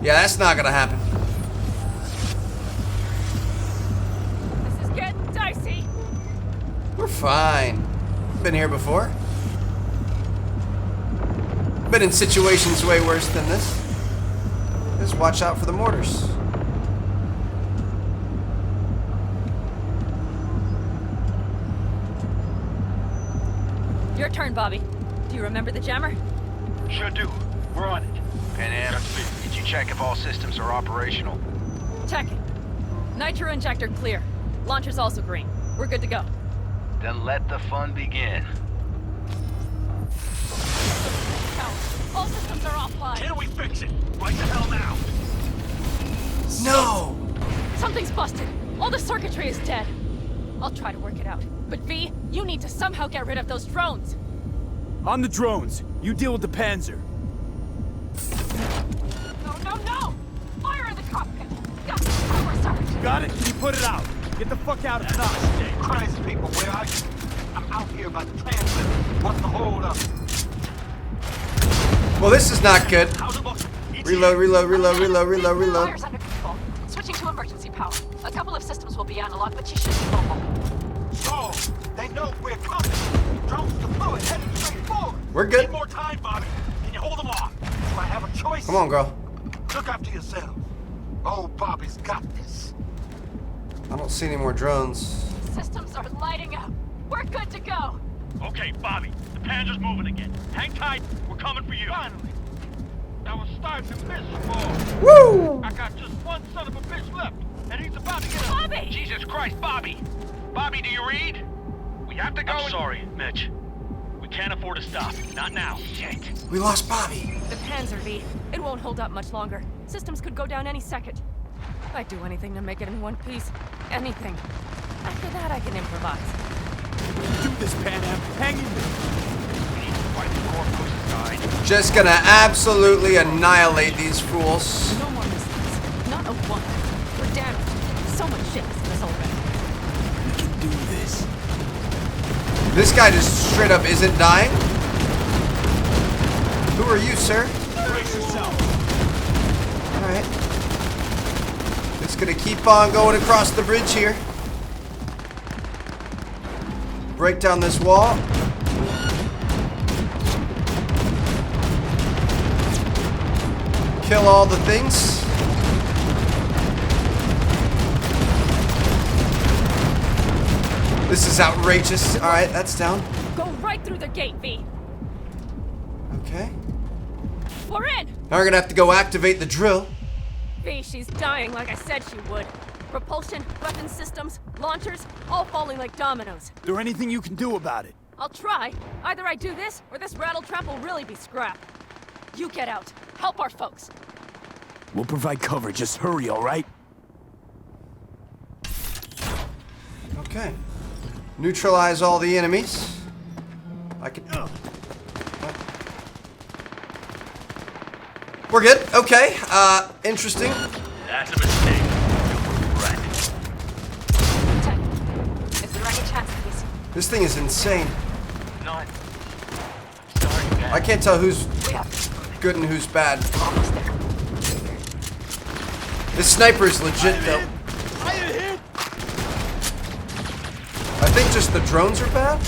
Yeah, that's not gonna happen. This is getting dicey. We're fine. Been here before. Been in situations way worse than this. Just watch out for the mortars. Your turn, Bobby. Do you remember the jammer? Sure do. We're on it. Panam, did you check if all systems are operational? Checking. Nitro injector clear. Launcher's also green. We're good to go. Then let the fun begin. All systems are offline. Can we fix it? Right the hell now? No! Something's busted. All the circuitry is dead. I'll try to work it out. But V, you need to somehow get rid of those drones. On the drones. You deal with the Panzer. No! Fire in the cockpit! Got the power surge! Got it? Can you put it out? Get the fuck out of Knox. Christ, people, where are you? I'm out here by the transmitter. What's the hold up? Well, this is not good. Reload. Fire's under control. Switching to emergency power. A couple of systems will be analog, but you should be mobile. So, they know we're coming. Drones deployed, heading straight forward. We're good. Need more time, Bobby. Can you hold them off? Do I have a choice? Come on, girl. Look after yourself. Oh, Bobby's got this. I don't see any more drones. Systems are lighting up. We're good to go. Okay, Bobby. The Panzer's moving again. Hang tight. We're coming for you. Finally. I was starting to miss you all. Woo! I got just one son of a bitch left, and he's about to get a... Bobby! Jesus Christ, Bobby! Bobby, do you read? We have to go. I'm sorry, Mitch. We can't afford to stop. Not now. Shit. We lost Bobby. The Panzer, V. It won't hold up much longer. Systems could go down any second. I'd do anything to make it in one piece. Anything. After that, I can improvise. Do this, Panam. Hang in there. Just gonna absolutely annihilate these fools. No more mistakes. Not a one. We're damaged. So much shit has this already. We can do this. This guy just straight up isn't dying. Who are you, sir? Brace yourself. Alright. Just gonna keep on going across the bridge here. Break down this wall. Kill all the things. This is outrageous. Alright, that's down. Go right through the gate, V. Okay. We're in. Now we're gonna have to go activate the drill. V, she's dying like I said she would. Propulsion, weapon systems, launchers, all falling like dominoes. Is there anything you can do about it? I'll try. Either I do this, or this rattletrap will really be scrap. You get out. Help our folks. We'll provide cover. Just hurry, all right? Okay. Neutralize all the enemies. I can... We're good. Okay. Interesting. That's a mistake. Is there any chance of this? This thing is insane. None. Sorry, man. I can't tell who's good and who's bad. This sniper is legit, though. I think just the drones are bad.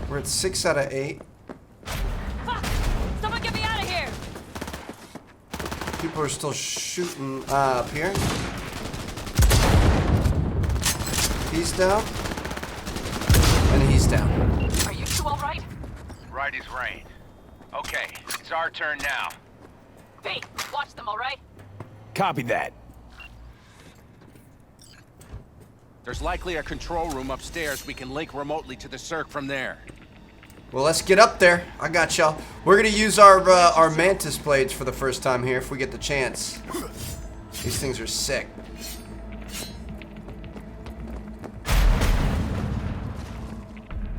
We're at 6 out of 8. Someone get me out of here! People are still shooting up here. He's down. And he's down. Are you two all right? Right as rain. Okay, it's our turn now. V, watch them, all right? Copy that. There's likely a control room upstairs. We can link remotely to the circ from there. Well, let's get up there. I got y'all. We're gonna use our mantis blades for the first time here if we get the chance. These things are sick.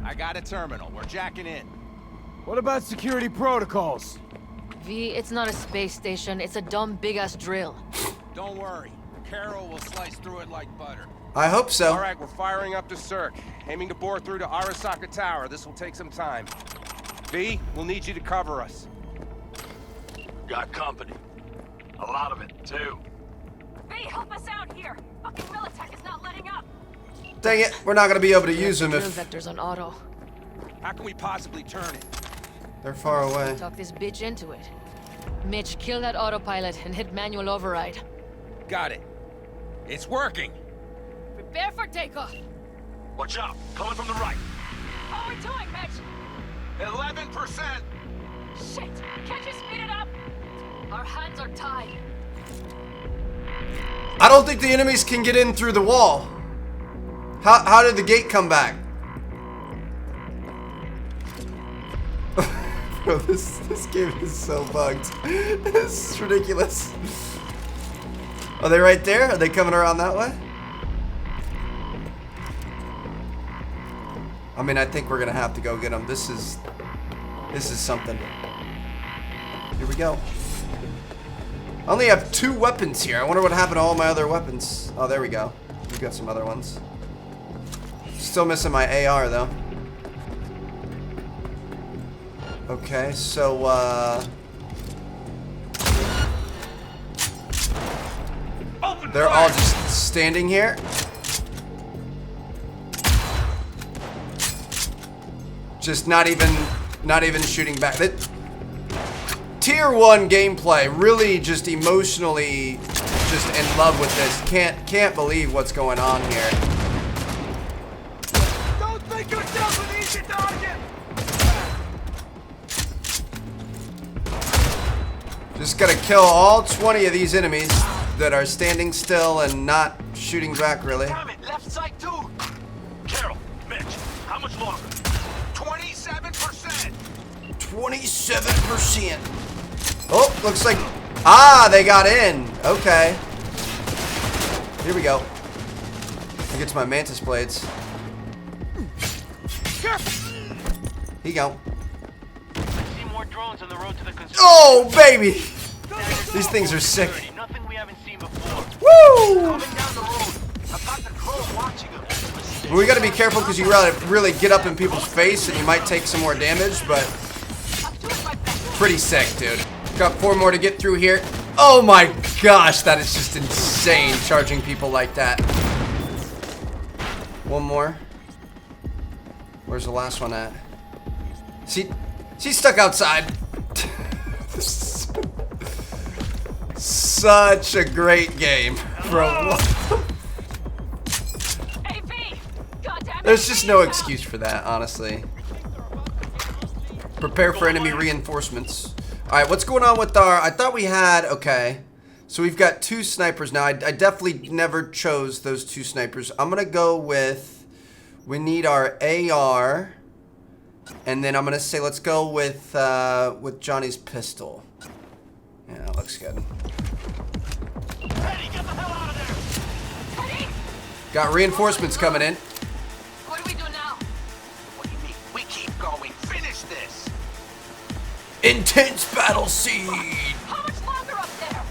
I got a terminal. We're jacking in. What about security protocols? V, it's not a space station. It's a dumb big-ass drill. Don't worry. Carol will slice through it like butter. I hope so. All right, we're firing up the circ. Aiming to bore through to Arasaka Tower. This will take some time. V, we'll need you to cover us. Got company. A lot of it, too. V, help us out here! Fucking Militech is not letting up! Dang it, we're not gonna be able to use them Drill if vectors on auto. How can we possibly turn it? they're far away. Talk this bitch into it. Mitch, kill that autopilot and hit manual override. Got it. It's working. Prepare for takeoff. Watch out. Coming from the right. How are we doing, Mitch? 11%. Shit! Can't you speed it up? Our hands are tied. I don't think the enemies can get in through the wall. How did the gate come back? Bro, this game is so bugged. This is ridiculous. Are they right there? Are they coming around that way? I mean, I think we're gonna have to go get them. This is something. Here we go. I only have 2 weapons here. I wonder what happened to all my other weapons. Oh, there we go. We've got some other ones. Still missing my AR though. Okay, so they're all just standing here. Just not even shooting back. Tier 1 gameplay, really just emotionally just in love with this. Can't believe what's going on here. Don't think you're done with easy target. Just gotta kill all 20 of these enemies that are standing still and not shooting back really. Damn it, left side too. Carol, Mitch, how much longer? 27%. 27%. Oh, looks like... they got in. Okay. Here we go. Let me get to my mantis blades. Here you go. I see more drones on the road to the construction. Oh, baby! These things are sick. Nothing we haven't seen before. Woo! Coming down the road. I've got the drone watching them. Well, we gotta be careful because you really get up in people's face and you might take some more damage, but pretty sick, dude. Got 4 more to get through here. Oh my gosh, that is just insane, charging people like that. 1 more. Where's the last one at? She's stuck outside. Such a great game, bro. There's just no excuse for that, honestly. Prepare for enemy reinforcements. Alright, what's going on with our... I thought we had... Okay. So we've got 2 snipers now. I definitely never chose those 2 snipers. I'm going to go with... We need our AR. And then I'm going to say let's go with Johnny's pistol. Yeah, that looks good. Got reinforcements coming in. What do we do now? What do you mean? We keep going. Finish this. Intense battle scene. How much longer up there?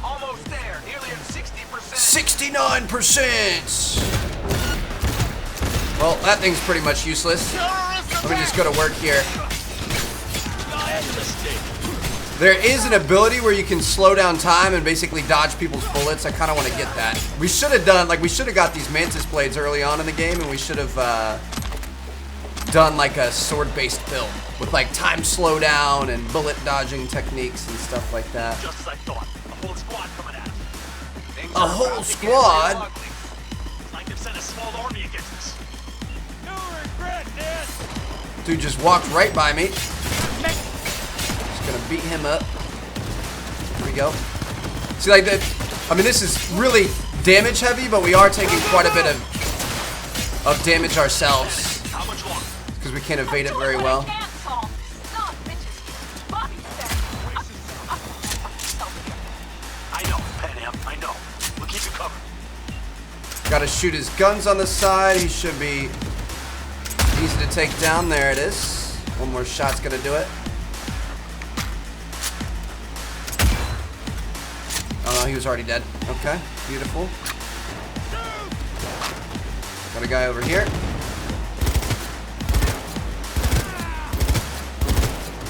Almost there. Nearly at 60%. 69%. Well, that thing's pretty much useless. Let me just go to work here. There is an ability where you can slow down time and basically dodge people's bullets. I kind of want to get that. We should have done, like, we should have got these mantis blades early on in the game, and we should have done like a sword-based build with like time slowdown and bullet dodging techniques and stuff like that. Just as I thought. A whole squad coming at us. A whole squad? It's like they've sent a small army against us. No regret, Dad. Dude just walked right by me. Gonna beat him up. Here we go. See, like that. I mean, this is really damage heavy, but we are taking quite a bit of damage ourselves because we can't evade it very well. I know, Panam. I know. We'll keep you covered. Got to shoot his guns on the side. He should be easy to take down. There it is. 1 more shot's gonna do it. Oh no, he was already dead. Okay, beautiful. Got a guy over here.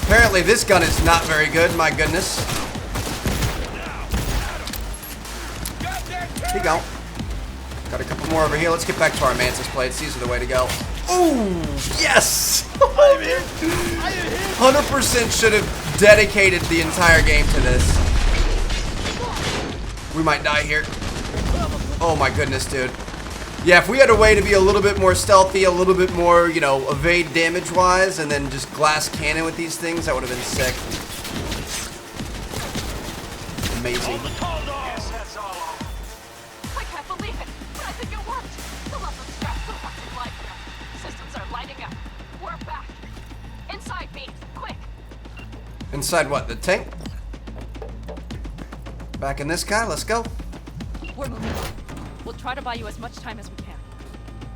Apparently this gun is not very good, my goodness. Here you go. Got a couple more over here. Let's get back to our mantis blades. These are the way to go. Ooh, yes! 100% should have dedicated the entire game to this. We might die here. Oh my goodness, dude. Yeah, if we had a way to be a little bit more stealthy, a little bit more, you know, evade damage-wise, and then just glass cannon with these things, that would have been sick. Amazing. I can't believe it, but I think it worked. The level straps don't have to lie here. Systems are lighting up. We're back. Inside me, quick. Inside what? The tank? Back in this guy. Let's go. We're moving. We'll try to buy you as much time as we can.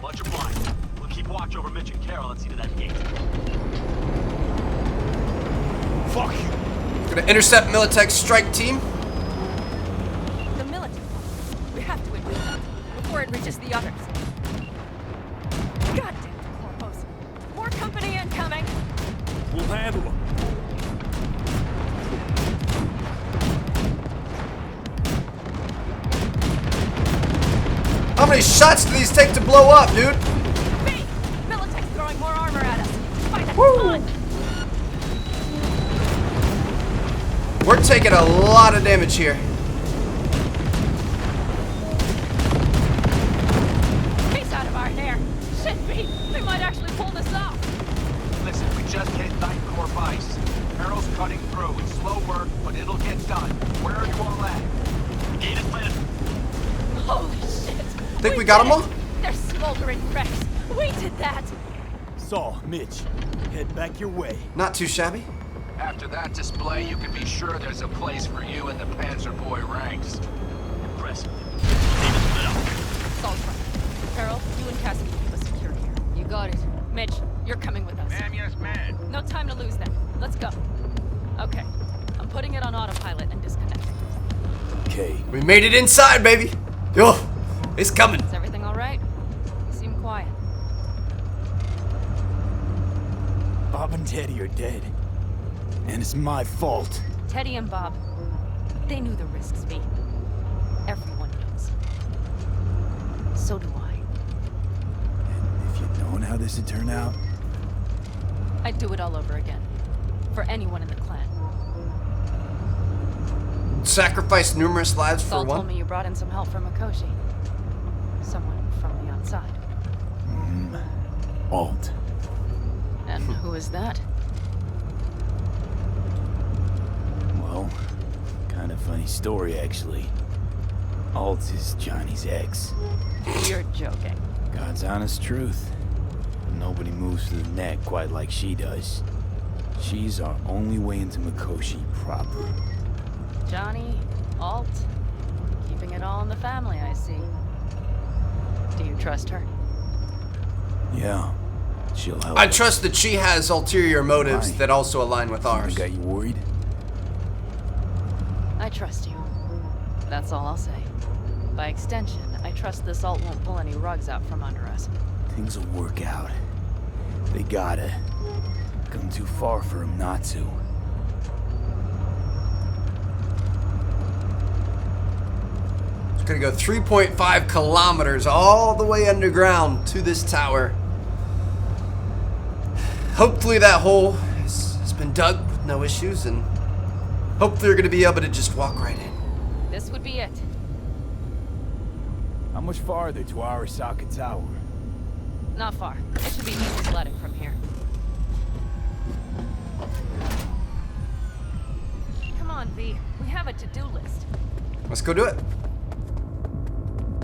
Watch your blind. We'll keep watch over Mitch and Carol and see to that gate. Fuck you. Gonna intercept Militech's strike team. The military. We have to elude that before it reaches the others. God damn it, Corpos. More company incoming. We'll handle them. How many shots do these take to blow up, dude? B! Militech's throwing more armor at us. Fight it. Woo! On. We're taking a lot of damage here. He's out of our hair. Shit, B! We might actually pull this off. Listen, we just hit 9th Corps Vice. Carol's cutting through. It's slow work, but it'll get done. Where are you all at? The gate is lit. Holy shit! Think we got them all? They're smoldering wrecks. We did that. Saul, Mitch, head back your way. Not too shabby. After that display, you can be sure there's a place for you in the Panzer Boy ranks. Impressive. Saul's right. Carol, you and Cassidy keep us secure here. You got it. Mitch, you're coming with us. Ma'am, yes, ma'am. No time to lose then. Let's go. Okay. I'm putting it on autopilot and disconnecting. Okay. We made it inside, baby. Yo, it's coming. Is everything all right? You seem quiet. Bob and Teddy are dead. And it's my fault. Teddy and Bob, they knew the risks, V. Everyone knows. So do I. And if you'd known how this would turn out, I'd do it all over again. For anyone in the clan. Sacrificed numerous lives for Saul one. told me you brought in some help from Mikoshi. Someone from the outside. Alt. And who is that? Well, kind of funny story, actually. Alt is Johnny's ex. You're joking. God's honest truth. Nobody moves to the neck quite like she does. She's our only way into Mikoshi proper. Johnny, Alt, keeping it all in the family, I see. Do you trust her? Yeah, she'll help. I trust that she has ulterior motives that also align with ours. Got you worried? I trust you. That's all I'll say. By extension, I trust this Alt won't pull any rugs out from under us. Things will work out. They gotta. Come too far for him not to. It's gonna go 3.5 kilometers all the way underground to this tower. Hopefully that hole has been dug with no issues, and hopefully you're gonna be able to just walk right in. This would be it. How much farther to Arasaka Tower? Not far. It should be easy sledding from here. Come on, V. We have a to-do list. Let's go do it.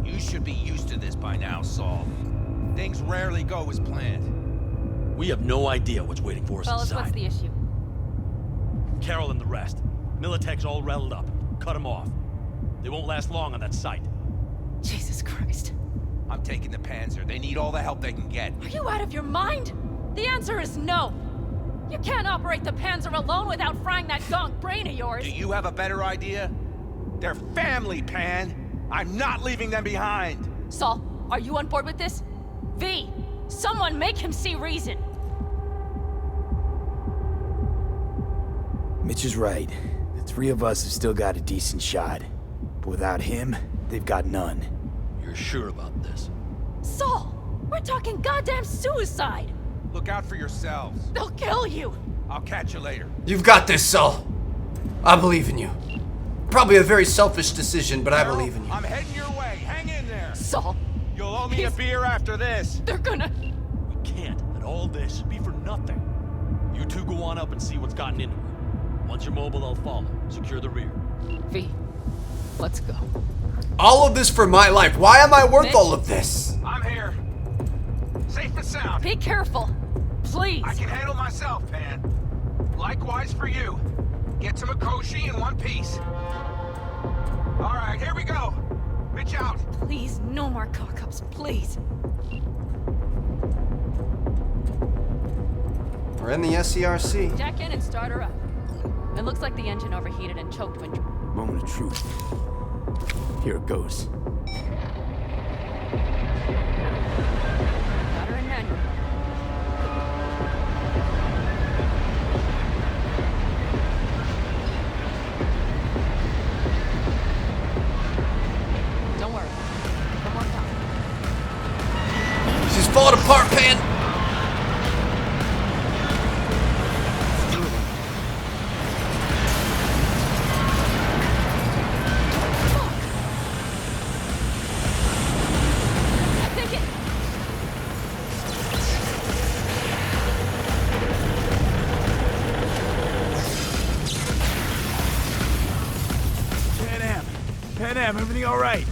You should be used to this by now, Saul. Things rarely go as planned. We have no idea what's waiting for us Fellas, inside. what's the issue? Carol and the rest. Militech's all rattled up. Cut them off. They won't last long on that site. Jesus Christ. I'm taking the Panzer. They need all the help they can get. Are you out of your mind? The answer is no. You can't operate the Panzer alone without frying that gonk brain of yours. Do you have a better idea? They're family, Pan. I'm not leaving them behind. Saul, are you on board with this? V, someone make him see reason. Mitch is right. The three of us have still got a decent shot. But without him, they've got none. You're sure about this? Saul, we're talking goddamn suicide. Look out for yourselves. They'll kill you. I'll catch you later. You've got this, Saul. I believe in you. Probably a very selfish decision, but I believe in you. I'm heading your way. Hang in there. Saul. You'll owe me a beer after this. They're gonna... We can't let all this be for nothing. You two go on up and see what's gotten into her. Once you're mobile, I'll follow. Secure the rear. V, let's go. All of this for my life. Why am I worth Mitch? all of this? I'm here. Safe and sound. Be careful. Please. I can handle myself, Pan. Likewise for you. Get to Mikoshi in one piece. All right, here we go. Mitch out. Please, no more cock-ups, please. We're in the SCRC. Jack in and start her up. It looks like the engine overheated and choked when... Moment of truth. Here it goes. Got her in manual. Don't worry. Come on down. She's falling apart, Pan. Panam, everything all right?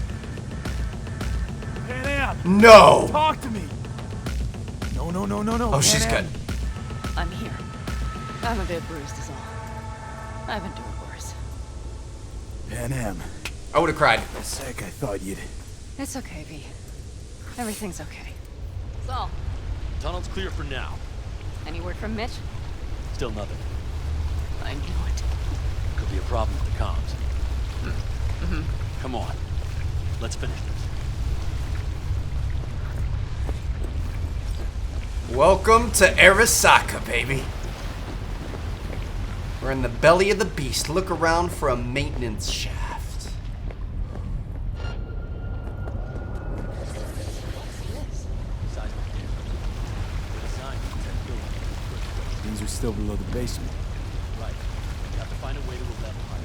Panam! No! Talk to me! No. Oh, she's good. I'm here. I'm a bit bruised is all. I've endured worse. Panam. I would have cried. For a sec, I thought you'd... It's okay, V. Everything's okay. Saul, Tunnel's clear for now. Any word from Mitch? Still nothing. I knew it. Could be a problem with the comms. Come on. Let's finish this. Welcome to Arasaka, baby. We're in the belly of the beast. Look around for a maintenance shaft. Things are still below the basement. Right. You have to find a way to level higher.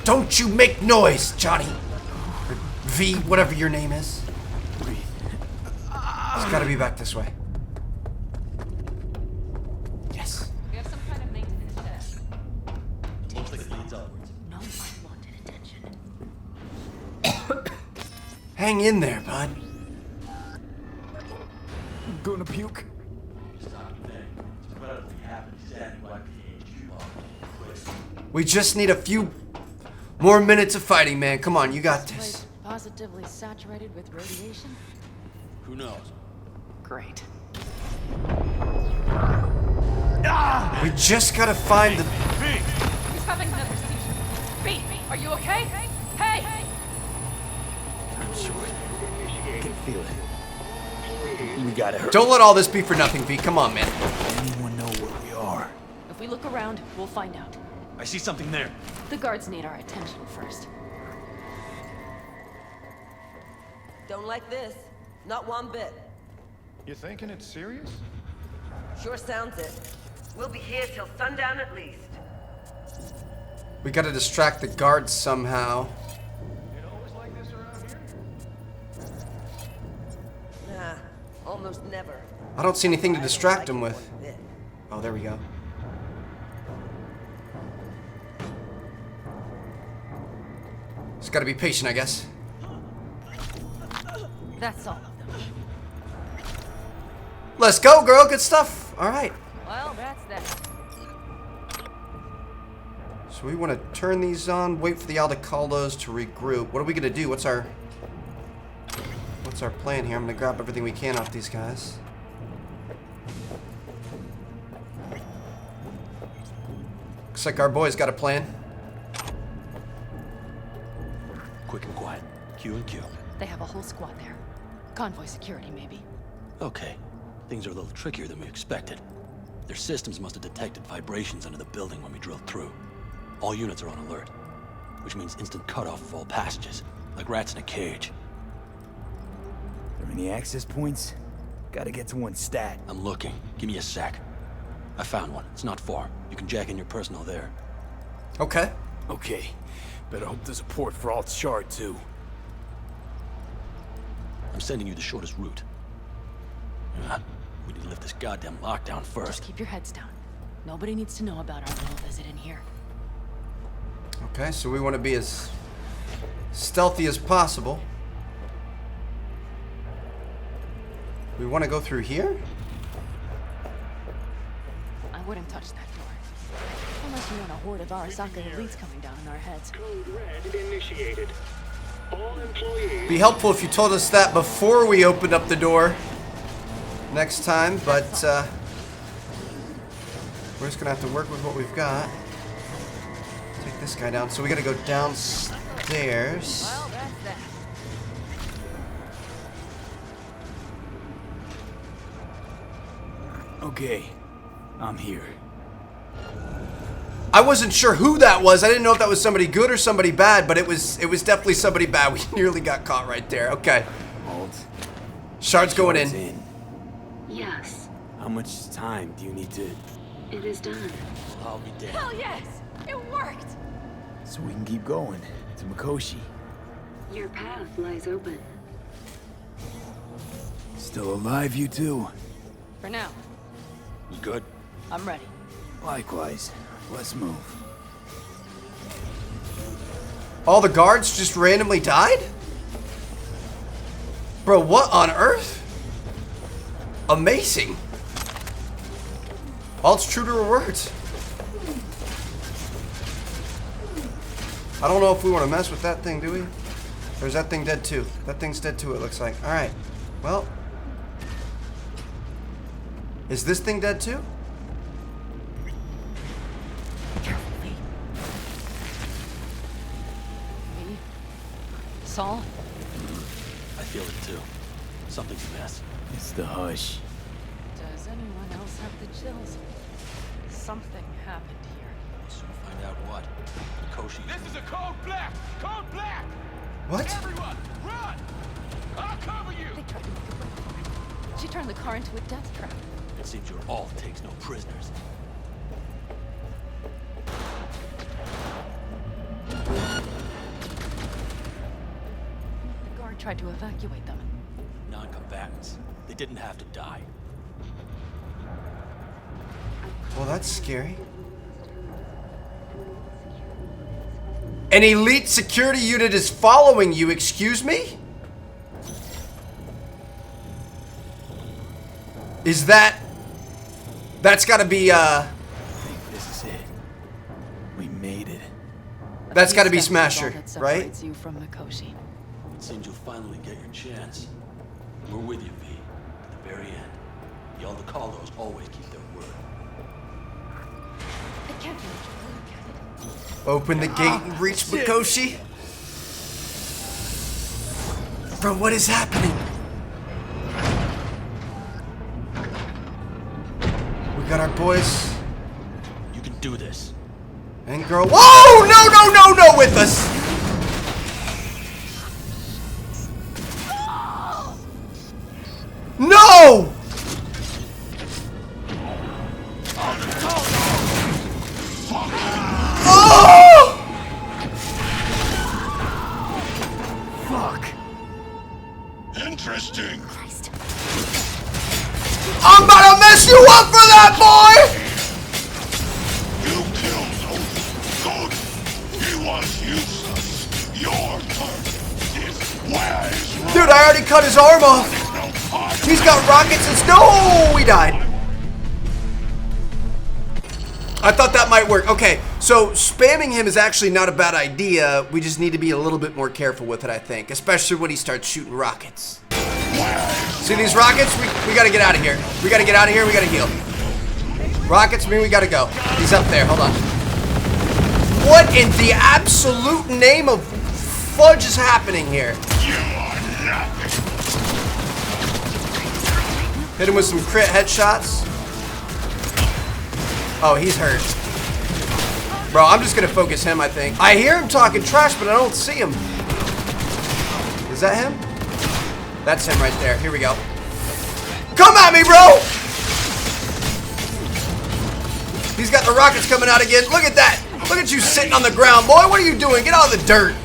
Don't you make noise, Johnny. Or V, whatever your name is. It's gotta be back this way. Yes. We have some kind of maintenance test. Looks like it leads upwards. No unwanted attention. Hang in there, bud. I'm gonna puke. We just need a few more minutes of fighting, man. Come on, you got this. Positively saturated with radiation? Who knows? Great. We just gotta find the... He's having another seizure. B, are you okay? Hey! I'm sure. I can feel it. We gotta hurry. Don't let all this be for nothing, V. Come on, man. Anyone know where we are? If we look around, we'll find out. I see something there. The guards need our attention first. Don't like this. Not one bit. You thinking it's serious? Sure sounds it. We'll be here till sundown at least. We gotta distract the guards somehow. Nah, almost never. I don't see anything to distract them with. Oh, there we go. Just gotta be patient, I guess. That's all of them. Let's go, girl. Good stuff. All right. Well, that's that. So we want to turn these on, wait for the Aldecaldos to regroup. What are we gonna do? What's our plan here? I'm gonna grab everything we can off these guys. Looks like our boy's got a plan. Quick and quiet. Q and Q. They have a whole squad there. Convoy security, maybe. Okay. Things are a little trickier than we expected. Their systems must have detected vibrations under the building when we drilled through. All units are on alert, which means instant cutoff of all passages, like rats in a cage. Are there any access points? Gotta get to one stat. I'm looking. Give me a sec. I found one. It's not far. You can jack in your personal there. Okay. Okay. Better hope there's a port for Alt Shard, too. I'm sending you the shortest route. We need to lift this goddamn lockdown first. Just keep your heads down. Nobody needs to know about our little visit in here. Okay, so we want to be as stealthy as possible. We want to go through here? I wouldn't touch that door. Unless you want a horde of Arasaka elites coming down on our heads. Code Red initiated. All employees... Be helpful if you told us that before we opened up the door next time, but we're just gonna have to work with what we've got. Take this guy down. So we gotta go downstairs. Well, that's that. Okay, I'm here. I wasn't sure who that was. I didn't know if that was somebody good or somebody bad, but it was definitely somebody bad. We nearly got caught right there. Okay. Hold. Shard's going in. Yes, How much time do you need to... it is done. I'll be dead. Hell yes! It worked! So we can keep going to Mikoshi. Your path lies open. Still alive, you two? For now, You good? I'm ready. Likewise. Let's move. All the guards just randomly died? Bro, what on earth? Amazing. Alt's true to her words. I don't know if we want to mess with that thing, do we? Or is that thing dead too? That thing's dead too, it looks like. Alright. Well. Is this thing dead too? Careful, V. V? Saul? I feel it too. Something's amiss. It's the hush. Does anyone else have the chills? Something happened here. We'll soon find out what. Koshi. This is a code black! Code black! What? Everyone, run! I'll cover you! They tried to make a break for me. She turned the car into a death trap. It seems your alt takes no prisoners. The guard tried to evacuate them. Non-combatants. They didn't have to die. Well, that's scary. An elite security unit is following you, excuse me? Is that... That's gotta be, I think this is it. We made it. That's gotta be Respect is all Smasher, that right? separates you from Mikoshi. It seems you'll finally get your chance. We're with you, V. To the very end. The Aldecaldos always keep their word. It can't be much further, can it? Open the gate and reach Mikoshi. Bro, what is happening? We got our boys. You can do this. And girl. Whoa! No, no, no, no, with us! No! Oh! Fuck. Interesting. I'm about to mess you up for that, boy! You killed Odin. Good. He was useless. Your turn is wise. Dude, I already cut his arm off. He's got rockets and no, we died. I thought that might work. Okay, so spamming him is actually not a bad idea. We just need to be a little bit more careful with it, I think. Especially when he starts shooting rockets. See these rockets? We gotta get out of here. We gotta get out of here. We gotta heal. Rockets mean we gotta go. He's up there. Hold on. What in the absolute name of fudge is happening here? Hit him with some crit headshots. Oh, he's hurt. Bro, I'm just gonna focus him, I think. I hear him talking trash, but I don't see him. Is that him? That's him right there. Here we go. Come at me, bro! He's got the rockets coming out again. Look at that. Look at you sitting on the ground, boy. What are you doing? Get out of the dirt.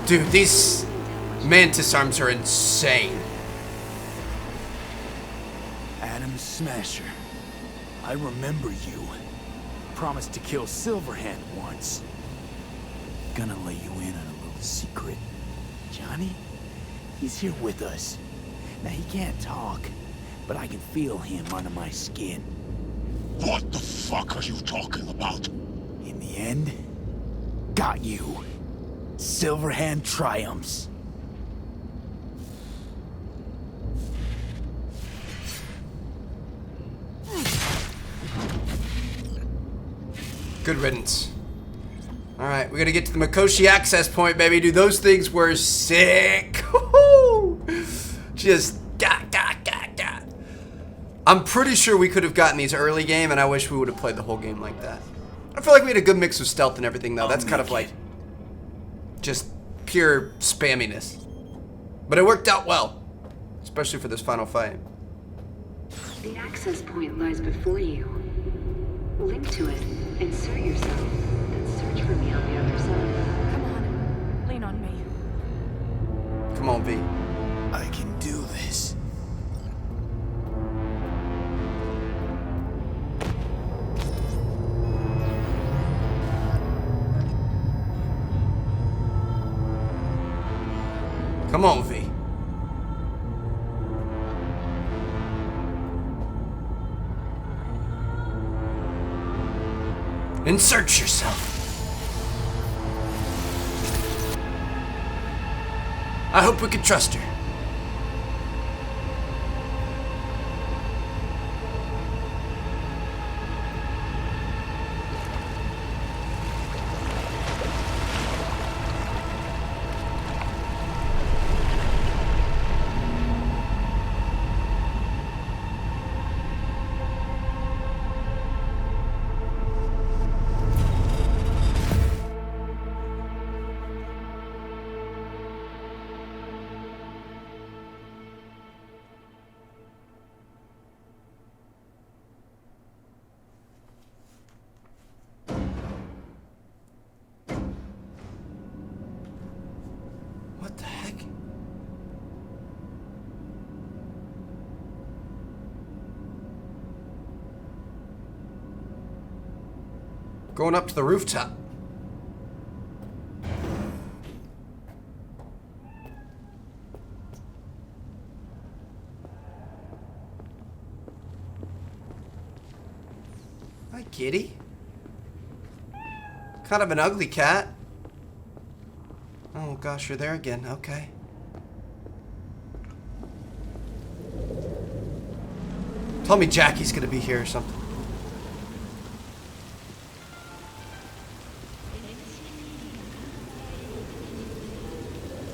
Dude, these mantis arms are insane. Adam Smasher. I remember you. Promised to kill Silverhand once. Gonna let you in on a little secret. Johnny? He's here with us. Now he can't talk, but I can feel him under my skin. What the fuck are you talking about? In the end, got you. Silverhand triumphs. Good riddance. Alright, we gotta get to the Mikoshi access point, baby. Dude, those things were sick. Just gah. I'm pretty sure we could have gotten these early game, and I wish we would have played the whole game like that. I feel like we had a good mix of stealth and everything, though. That's kind of like just pure spamminess. But it worked out well, especially for this final fight. The access point lies before you. Link to it, insert yourself, then search for me on the other side. Come on, lean on me. Come on, V. I can do this. Come on, V. Insert yourself. I hope we can trust her. What the heck? Going up to the rooftop. Hi, kitty. Kind of an ugly cat. Oh gosh, you're there again. Okay. Tell me Jackie's gonna be here or something.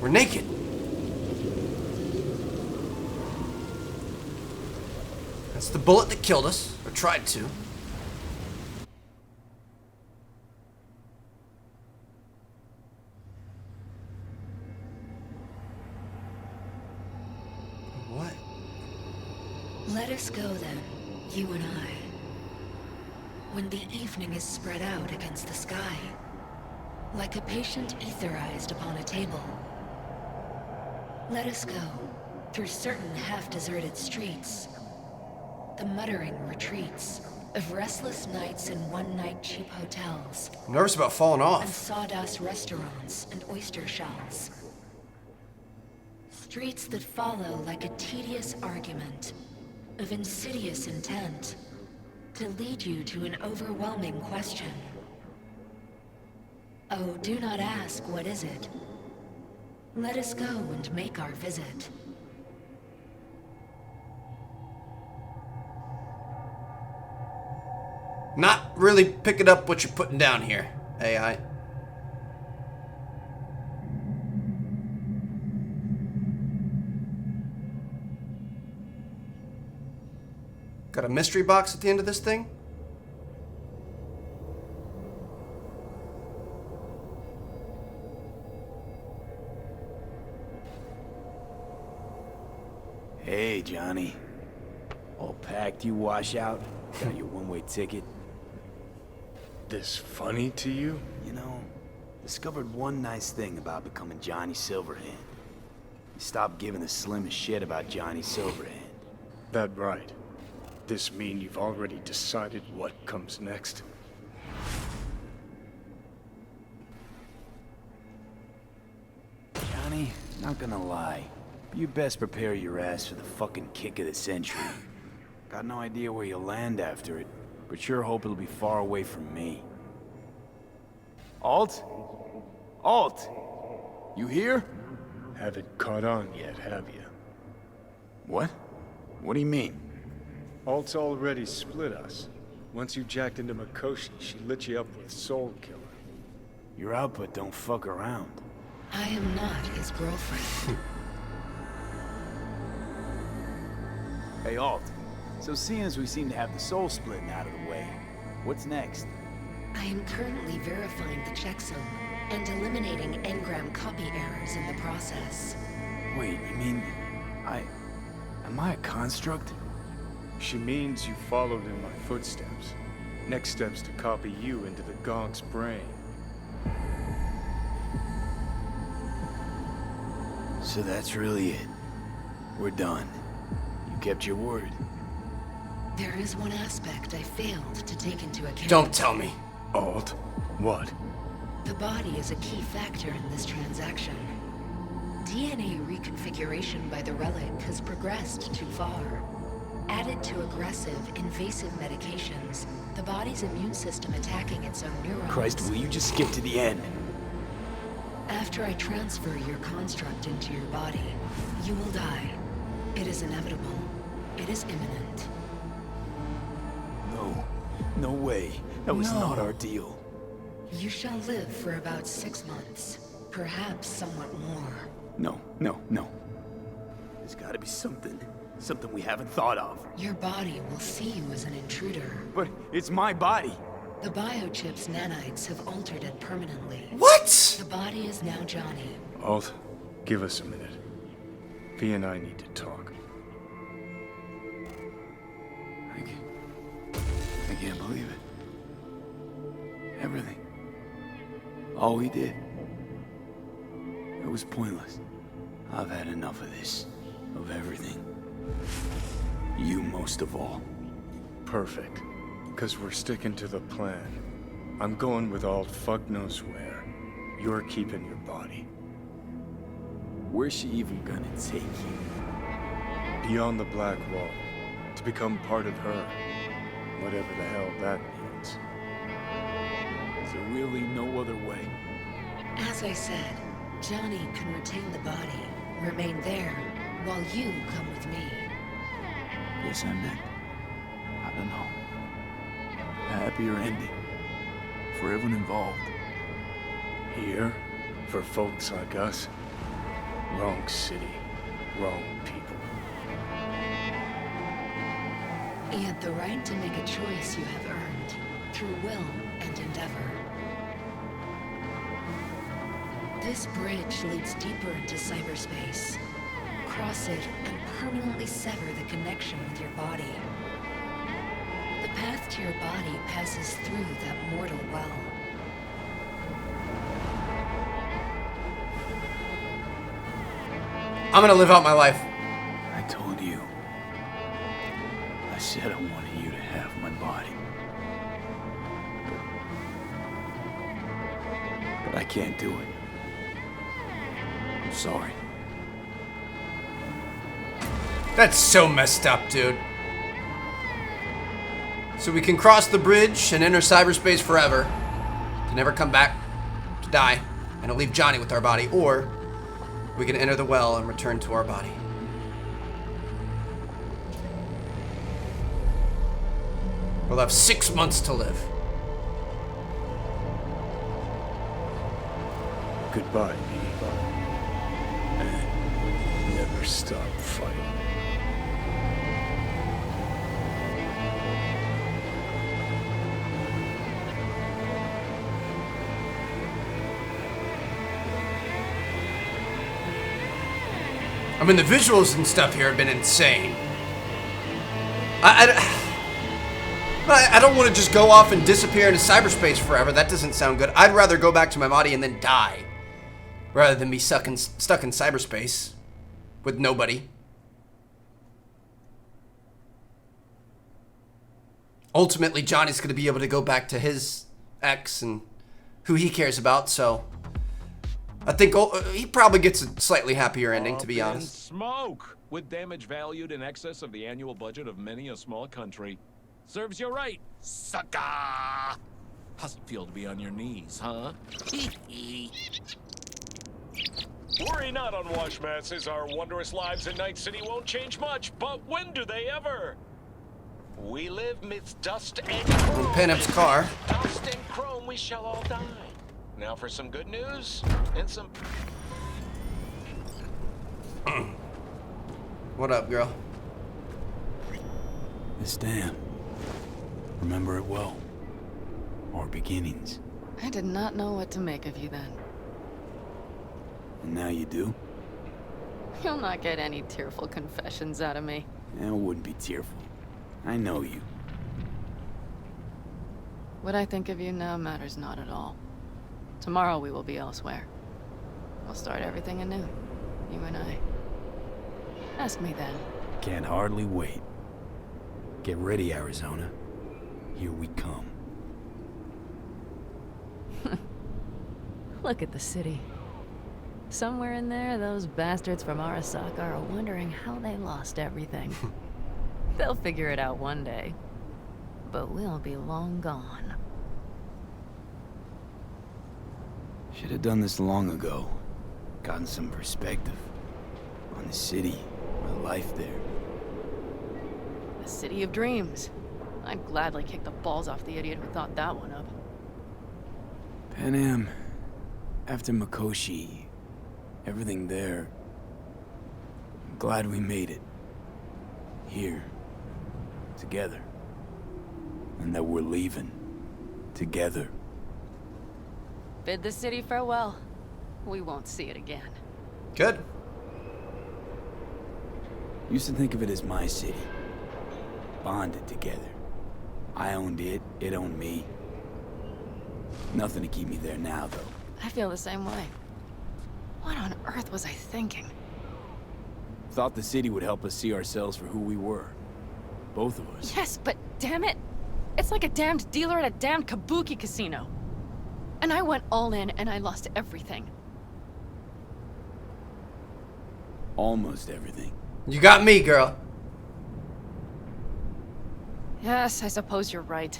We're naked. That's the bullet that killed us, or tried to. What? Let us go then, you and I. When the evening is spread out against the sky, like a patient etherized upon a table. Let us go through certain half-deserted streets, the muttering retreats of restless nights in one-night cheap hotels. I'm nervous about falling off. And sawdust restaurants and oyster shells. Streets that follow like a tedious argument of insidious intent to lead you to an overwhelming question. Oh, do not ask, what is it? Let us go and make our visit. Not really picking up what you're putting down here, AI. Got a mystery box at the end of this thing? Hey, Johnny. All packed, you wash out? Got your one-way ticket? This funny to you? You know, discovered one nice thing about becoming Johnny Silverhand. You stopped giving the slimmest shit about Johnny Silverhand. That right. This mean you've already decided what comes next? Johnny, not gonna lie. You best prepare your ass for the fucking kick of the century. Got no idea where you'll land after it, but sure hope it'll be far away from me. Alt? Alt! You here? Haven't caught on yet, have you? What? What do you mean? Alt's already split us. Once you jacked into Mikoshi, she lit you up with Soul Killer. Your output don't fuck around. I am not his girlfriend. Hey, Alt. So seeing as we seem to have the soul splitting out of the way, what's next? I am currently verifying the checksum and eliminating engram copy errors in the process. Wait, you mean... Am I a construct? She means you followed in my footsteps. Next step's to copy you into the Gonk's brain. So that's really it. We're done. You kept your word. There is one aspect I failed to take into account. Don't tell me. Alt? What? The body is a key factor in this transaction. DNA reconfiguration by the relic has progressed too far. Added to aggressive, invasive medications, the body's immune system attacking its own neurons. Christ, will you just skip to the end? After I transfer your construct into your body, you will die. It is inevitable. It is imminent. No. No way. That was not our deal. You shall live for about 6 months. Perhaps somewhat more. No, no, no. There's gotta be something. Something we haven't thought of. Your body will see you as an intruder. But it's my body. The biochip's nanites have altered it permanently. What? The body is now Johnny. Alt, give us a minute. V and I need to talk. I can't believe it. Everything. All we did. It was pointless. I've had enough of this. Of everything. You most of all. Perfect. Because we're sticking to the plan. I'm going with Alt fuck knows where. You're keeping your body. Where's she even gonna take you? Beyond the Black Wall. To become part of her. Whatever the hell that means. Is there really no other way? As I said, Johnny can retain the body, remain there, while you come with me. Yes, I meant. I don't know. A happier ending. For everyone involved. Here, for folks like us, wrong city, wrong people. And the right to make a choice you have earned, through will and endeavor. This bridge leads deeper into cyberspace. Cross it and permanently sever the connection with your body. The path to your body passes through that mortal well. I'm gonna live out my life. I told you. I said I wanted you to have my body. But I can't do it. I'm sorry. That's so messed up, dude. So we can cross the bridge and enter cyberspace forever. To never come back to die. And to leave Johnny with our body. Or we can enter the well and return to our body. We'll have 6 months to live. Goodbye, V. And never stop fighting. I mean, the visuals and stuff here have been insane. I don't want to just go off and disappear into cyberspace forever. That doesn't sound good. I'd rather go back to my body and then die, rather than be stuck in cyberspace with nobody. Ultimately, Johnny's going to be able to go back to his ex and who he cares about, so I think he probably gets a slightly happier ending, to be honest. Smoke! With damage valued in excess of the annual budget of many a small country. Serves you right, sucker! How's it feel to be on your knees, huh? Worry not, unwashed masses. Our wondrous lives in Night City won't change much, but when do they ever? We live midst dust and chrome. Panam's car. Dust and chrome, we shall all die. Now for some good news and some... What up, girl? This dam. Remember it well. Our beginnings. I did not know what to make of you then. And now you do? You'll not get any tearful confessions out of me. It wouldn't be tearful. I know you. What I think of you now matters not at all. Tomorrow we will be elsewhere. We'll start everything anew. You and I. Ask me then. Can't hardly wait. Get ready, Arizona. Here we come. Look at the city. Somewhere in there, those bastards from Arasaka are wondering how they lost everything. They'll figure it out one day. But we'll be long gone. Should have done this long ago. Gotten some perspective on the city, my life there. The city of dreams. I'd gladly kick the balls off the idiot who thought that one up. Panam, after Mikoshi, everything there. I'm glad we made it. Here. Together. And that we're leaving. Together. Bid the city farewell. We won't see it again. Good. Used to think of it as my city. Bonded together. I owned it, it owned me. Nothing to keep me there now, though. I feel the same way. What on earth was I thinking? Thought the city would help us see ourselves for who we were. Both of us. Yes, but damn it! It's like a damned dealer at a damned kabuki casino. And I went all in and I lost everything. Almost everything. You got me, girl. Yes, I suppose you're right.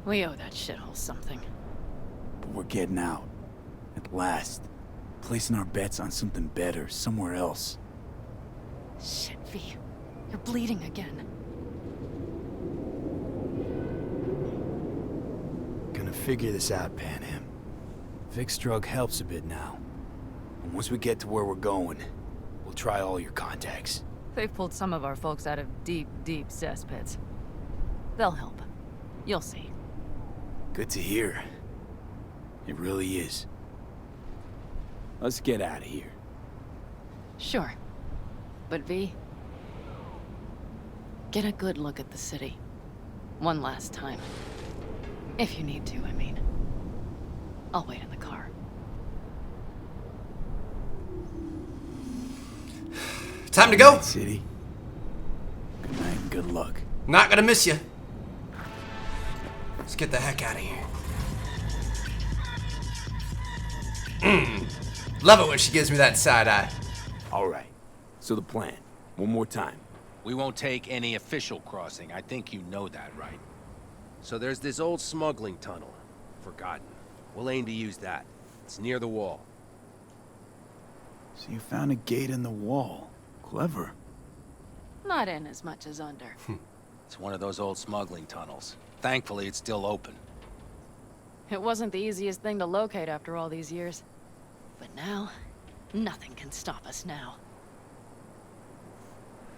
We owe that shithole something. But we're getting out. At last. Placing our bets on something better, somewhere else. Shit, V. You're bleeding again. Gonna figure this out, Panam. Vic's drug helps a bit now. And once we get to where we're going, we'll try all your contacts. They've pulled some of our folks out of deep, deep cesspits. They'll help. You'll see. Good to hear. It really is. Let's get out of here. Sure. But V, get a good look at the city. One last time. If you need to, I mean. I'll wait in the car. Time to go. City. Good night and good luck. Not gonna miss you. Let's get the heck out of here. Love it when she gives me that side eye. All right. So the plan. One more time. We won't take any official crossing. I think you know that, right? So there's this old smuggling tunnel. Forgotten. We'll aim to use that. It's near the wall. So you found a gate in the wall. Clever. Not in as much as under. It's one of those old smuggling tunnels. Thankfully, it's still open. It wasn't the easiest thing to locate after all these years. But now, nothing can stop us now.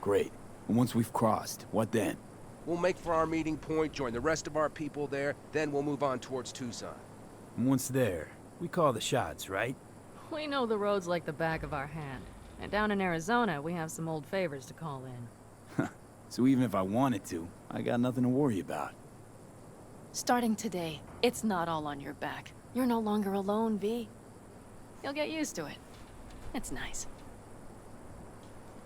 Great. And once we've crossed, what then? We'll make for our meeting point, join the rest of our people there, then we'll move on towards Tucson. And once there, we call the shots, right? We know the roads like the back of our hand. And down in Arizona, we have some old favors to call in. So even if I wanted to, I got nothing to worry about. Starting today, it's not all on your back. You're no longer alone, V. You'll get used to it. It's nice.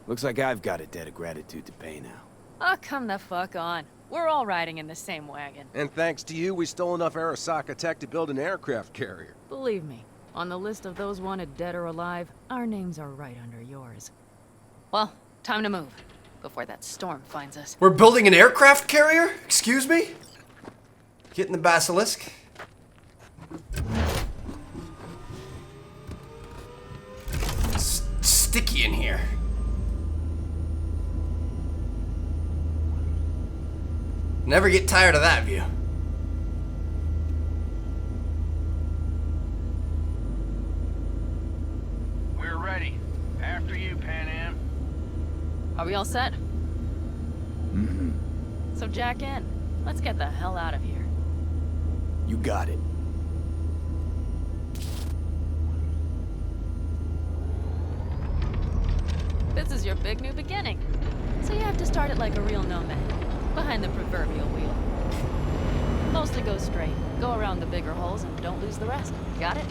Looks like I've got a debt of gratitude to pay now. Oh, come the fuck on. We're all riding in the same wagon. And thanks to you, we stole enough Arasaka tech to build an aircraft carrier. Believe me, on the list of those wanted dead or alive, our names are right under yours. Well, time to move, before that storm finds us. We're building an aircraft carrier? Excuse me? Getting the basilisk. Sticky in here. Never get tired of that view. We're ready. After you, Panam. Are we all set? Mm-hmm. So jack in. Let's get the hell out of here. You got it. This is your big new beginning. So you have to start it like a real nomad, behind the proverbial wheel. Mostly go straight, go around the bigger holes, and don't lose the rest. Got it?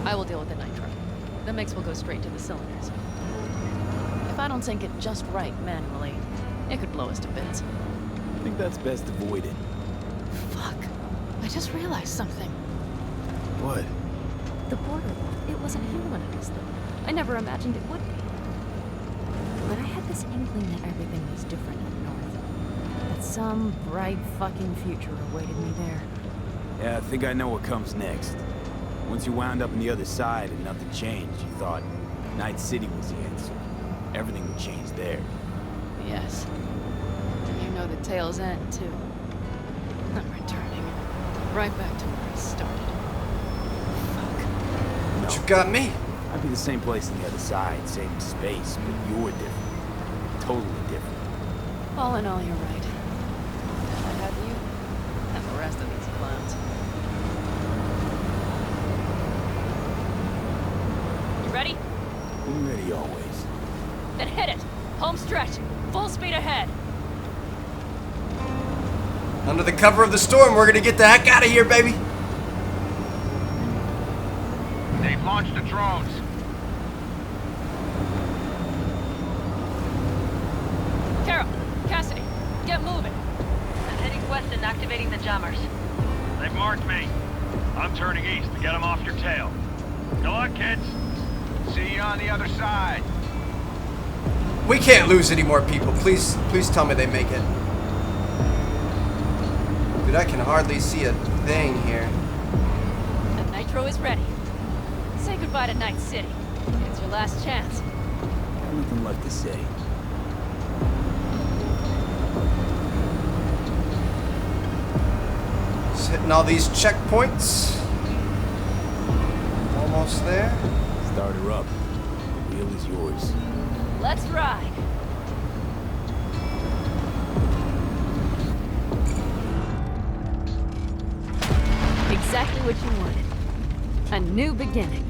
I will deal with the nitro. The mix will go straight to the cylinders. If I don't sync it just right manually, it could blow us to bits. I think that's best avoided. Fuck. I just realized something. What? The border wall, it wasn't here when I was there. I never imagined it would be. But I had this this inkling that everything was different up north. That some bright fucking future awaited me there. Yeah, I think I know what comes next. Once you wound up on the other side and nothing changed, you thought Night City was the answer. Everything would change there. Yes. And you know the tale's end, too. I'm returning. Right back to where I started. But you got me. I'd be the same place on the other side, saving space, but you're different. Totally different. All in all, you're right. I have you, and the rest of these clowns. You ready? I'm ready always. Then hit it! Home stretch! Full speed ahead! Under the cover of the storm, we're gonna get the heck out of here, baby. They've launched the drones. Carol, Cassidy, get moving. I'm heading west and activating the jammers. They've marked me. I'm turning east to get them off your tail. Good luck, kids. See you on the other side. We can't lose any more people. Please tell me they make it. Dude, I can hardly see a thing here. The nitro is ready. Say goodbye to Night City. It's your last chance. Got nothing left to say. Just hitting all these checkpoints. Almost there. Start her up. The wheel is yours. Let's ride. Exactly what you wanted. A new beginning.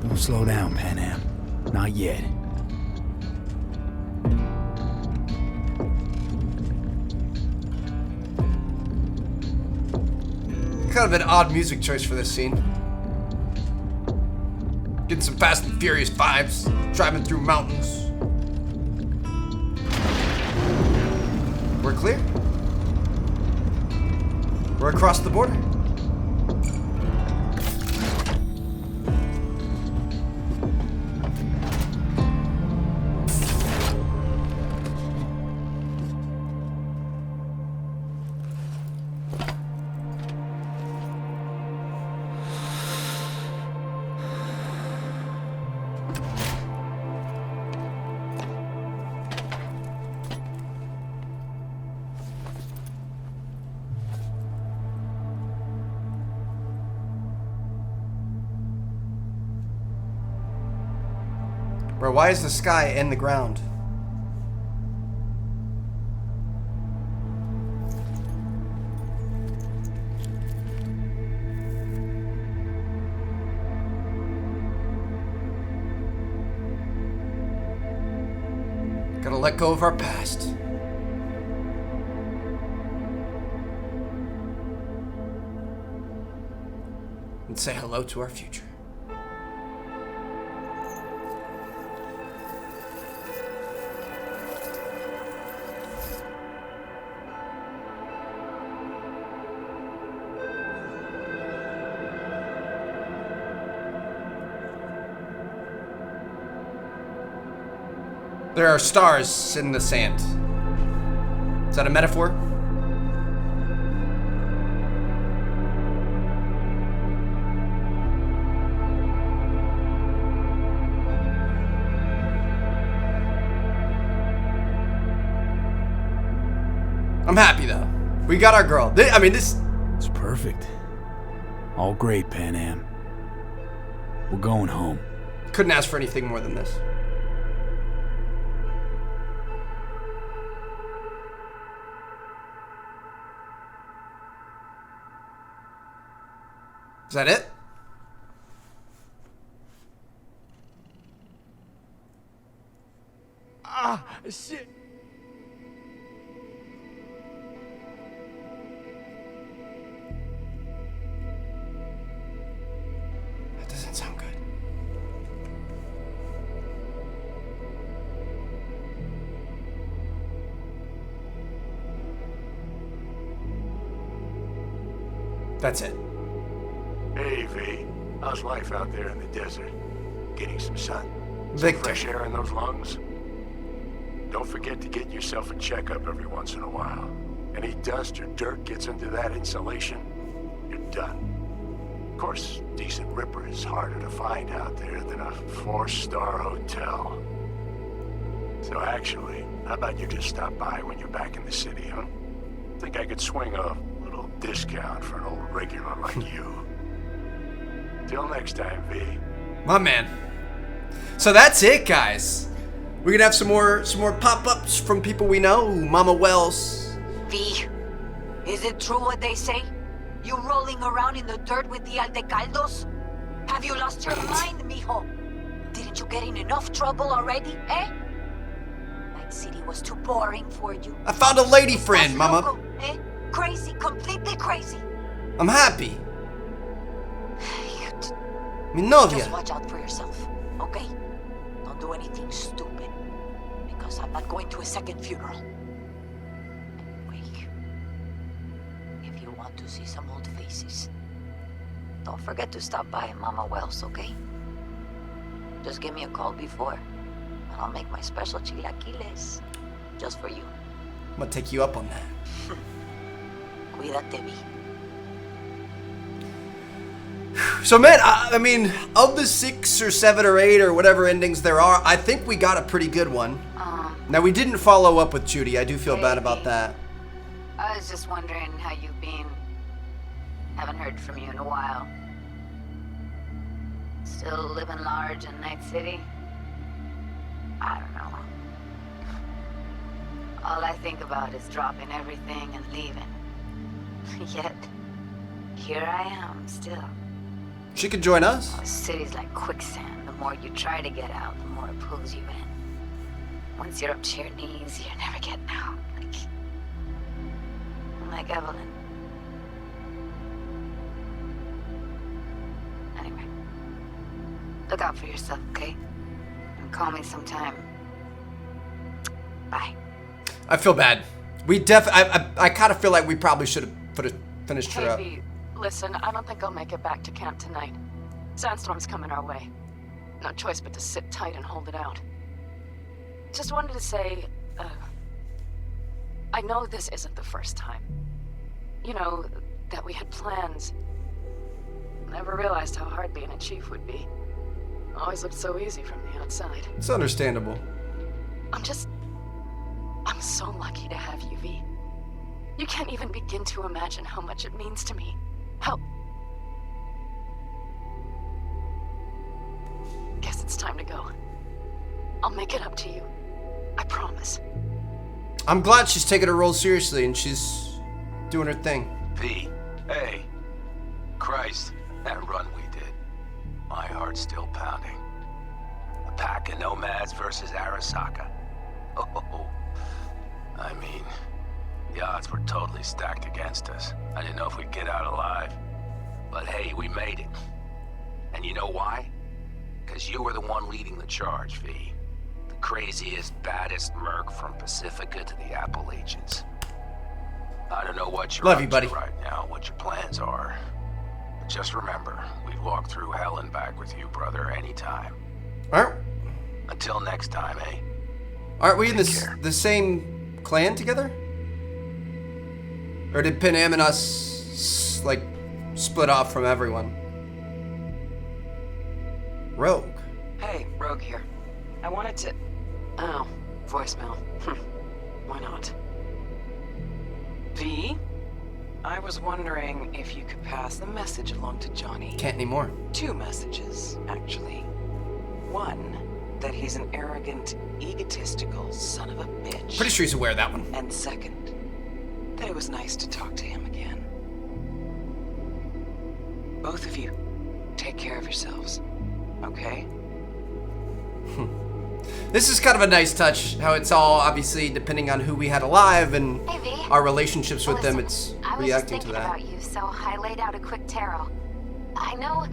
Don't slow down, Panam. Not yet. Kind of an odd music choice for this scene. Getting some Fast and Furious vibes. Driving through mountains. We're clear. We're across the border. Bro, why is the sky in the ground? Gotta let go of our past. And say hello to our future. There are stars in the sand. Is that a metaphor? I'm happy though. We got our girl. I mean, this... It's perfect. All great, Panam. We're going home. Couldn't ask for anything more than this. Is that it? Ah, shit. That doesn't sound good. That's it. Hey, V. How's life out there in the desert? Getting some sun? Some Victor. fresh air in those lungs? Don't forget to get yourself a checkup every once in a while. Any dust or dirt gets into that insulation, you're done. Of course, decent ripper is harder to find out there than a 4-star hotel. So actually, how about you just stop by when you're back in the city, huh? Think I could swing a little discount for an old regular like you. Till next time, V. My man. So that's it, guys. We're gonna have some more pop-ups from people we know. Mama Wells. V, is it true what they say? You rolling around in the dirt with the Aldecaldos? Have you lost your mind, mijo? Didn't you get in enough trouble already, eh? Night City was too boring for you. I found a lady friend, Mama. Loco, eh? Crazy, completely crazy. I'm happy. Mi novia. Just watch out for yourself, okay? Don't do anything stupid, because I'm not going to a second funeral. Anyway, if you want to see some old faces, don't forget to stop by Mama Wells, okay? Just give me a call before, and I'll make my special chilaquiles just for you. I'm gonna take you up on that. Cuídate, V. So man, I mean, of the 6 or 7 or 8 or whatever endings there are, I think we got a pretty good one. Now we didn't follow up with Judy. I do feel bad about that. I was just wondering how you've been. Haven't heard from you in a while. Still living large in Night City? I don't know. All I think about is dropping everything and leaving. Yet, here I am still. She could join us. The city's like quicksand. The more you try to get out, the more it pulls you in. Once you're up to your knees, you're never getting out. Like Evelyn. Anyway, look out for yourself, okay? And call me sometime. Bye. I feel bad. We I kind of feel like we probably should have finished her up. Hey, V, listen, I don't think I'll make it back to camp tonight. Sandstorm's coming our way. No choice but to sit tight and hold it out. Just wanted to say, I know this isn't the first time. You know, that we had plans. Never realized how hard being a chief would be. Always looked so easy from the outside. It's understandable. I'm so lucky to have you, V. You can't even begin to imagine how much it means to me. How... Guess it's time to go. I'll make it up to you. I promise. I'm glad she's taking her role seriously and she's doing her thing. V, hey. Christ, that run we did. My heart's still pounding. A pack of nomads versus Arasaka. Oh, I mean, the odds were totally stacked against us. I didn't know if we'd get out alive. But hey, we made it. And you know why? Because you were the one leading the charge, V. The craziest, baddest merc from Pacifica to the Appalachians. I don't know what you're Love up you, buddy. to right now, what your plans are. But just remember, we'd walk through hell and back with you, brother, anytime. Alright. Until next time, eh? Aren't we in the same clan together? Or did Panam and us, like, split off from everyone? Rogue. Hey, Rogue here. I wanted to... Oh, voicemail. Why not? V? I was wondering if you could pass the message along to Johnny. Can't anymore. 2 messages, actually. One, that he's an arrogant, egotistical son of a bitch. Pretty sure he's aware of that one. And second, that it was nice to talk to him again. Both of you, take care of yourselves, okay? This is kind of a nice touch, how it's all obviously depending on who we had alive and Hey, V. our relationships with them, Listen, it's I was reacting just to thinking that. about you, so I laid out a quick tarot. I know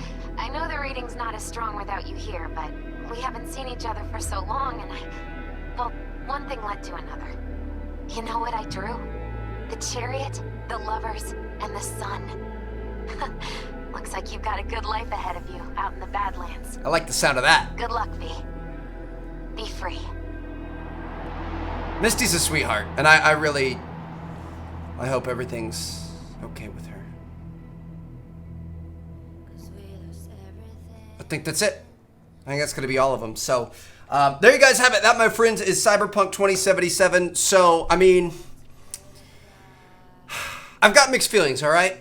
the reading's not as strong without you here, but we haven't seen each other for so long, and well, one thing led to another. You know what I drew? The chariot, the lovers, and the sun. Looks like you've got a good life ahead of you out in the Badlands. I like the sound of that. Good luck, V. Be free. Misty's a sweetheart, and I really, I hope everything's okay with her. I think that's it. I think that's going to be all of them. So, there you guys have it. That, my friends, is Cyberpunk 2077. So, I mean, I've got mixed feelings, all right?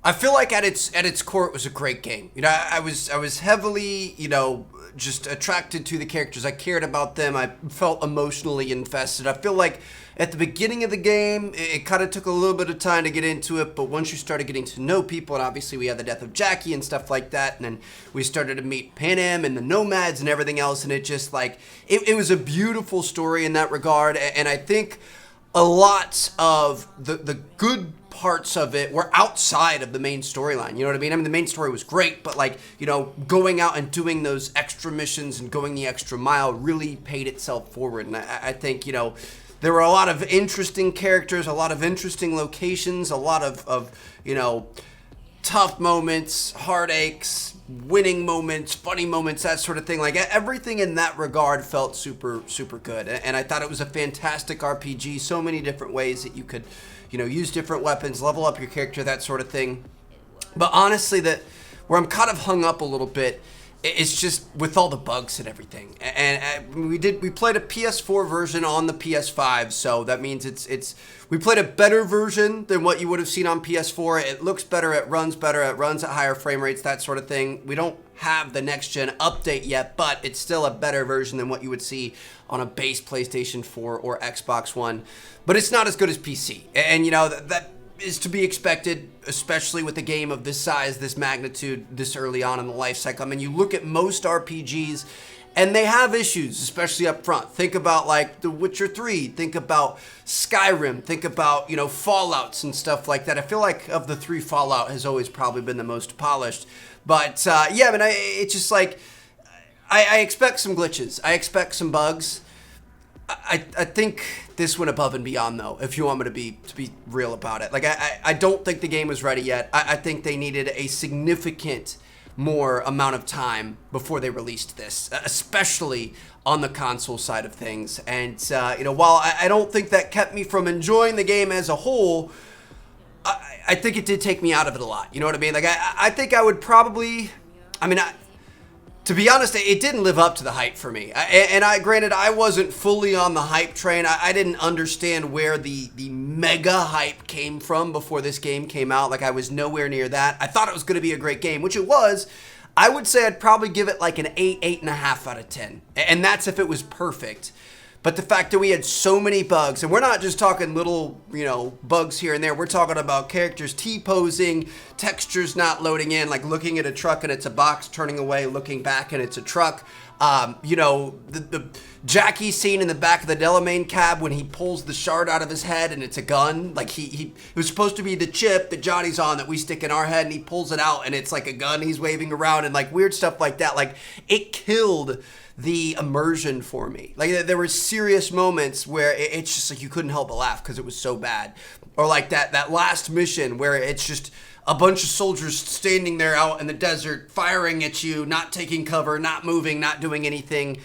I feel like at its core, it was a great game. You know, I was heavily, you know, just attracted to the characters. I cared about them. I felt emotionally invested. I feel like at the beginning of the game, it kind of took a little bit of time to get into it, but once you started getting to know people, and obviously we had the death of Jackie and stuff like that, and then we started to meet Panam and the Nomads and everything else, and it just like, it was a beautiful story in that regard, and I think a lot of the good parts of it were outside of the main storyline. You know what I mean? I mean, the main story was great, but like, you know, going out and doing those extra missions and going the extra mile really paid itself forward. And I think, you know, there were a lot of interesting characters, a lot of interesting locations, a lot of you know, tough moments, heartaches, winning moments, funny moments, that sort of thing. Like, everything in that regard felt super, super good. And I thought it was a fantastic RPG. So many different ways that you could, you know, use different weapons, level up your character, that sort of thing. But honestly, where I'm kind of hung up a little bit, it's just with all the bugs and everything. And we played a PS4 version on the PS5, so that means we played a better version than what you would have seen on PS4. It looks better, it runs better, it runs at higher frame rates, that sort of thing. We don't have the next gen update yet, but it's still a better version than what you would see on a base PlayStation 4 or Xbox One. But it's not as good as PC. And you know, that is to be expected, especially with a game of this size, this magnitude, this early on in the life cycle. I mean, you look at most RPGs, and they have issues, especially up front. Think about, like, The Witcher 3. Think about Skyrim. Think about, you know, Fallouts and stuff like that. I feel like of the three, Fallout has always probably been the most polished. But, yeah, I mean, it's just like, I expect some glitches. I expect some bugs. I think this went above and beyond, though, if you want me to be real about it. Like, I don't think the game was ready yet. I think they needed a significant more amount of time before they released this, especially on the console side of things. And, you know, while I don't think that kept me from enjoying the game as a whole, I think it did take me out of it a lot. You know what I mean? Like, I think I would probably, I mean, to be honest, it didn't live up to the hype for me. Granted, I wasn't fully on the hype train. I didn't understand where the mega hype came from before this game came out. Like, I was nowhere near that. I thought it was going to be a great game, which it was. I would say I'd probably give it like an 8, 8.5 out of 10. And that's if it was perfect. But the fact that we had so many bugs, and we're not just talking little, you know, bugs here and there. We're talking about characters T-posing, textures not loading in, like looking at a truck and it's a box, turning away, looking back and it's a truck. You know, the Jackie scene in the back of the Delamain cab when he pulls the shard out of his head and it's a gun. Like, it was supposed to be the chip that Johnny's on that we stick in our head, and he pulls it out and it's like a gun he's waving around, and like weird stuff like that. Like, it killed the immersion for me. Like, there were serious moments where it's just like you couldn't help but laugh because it was so bad. Or like that last mission where it's just a bunch of soldiers standing there out in the desert, firing at you, not taking cover, not moving, not doing anything.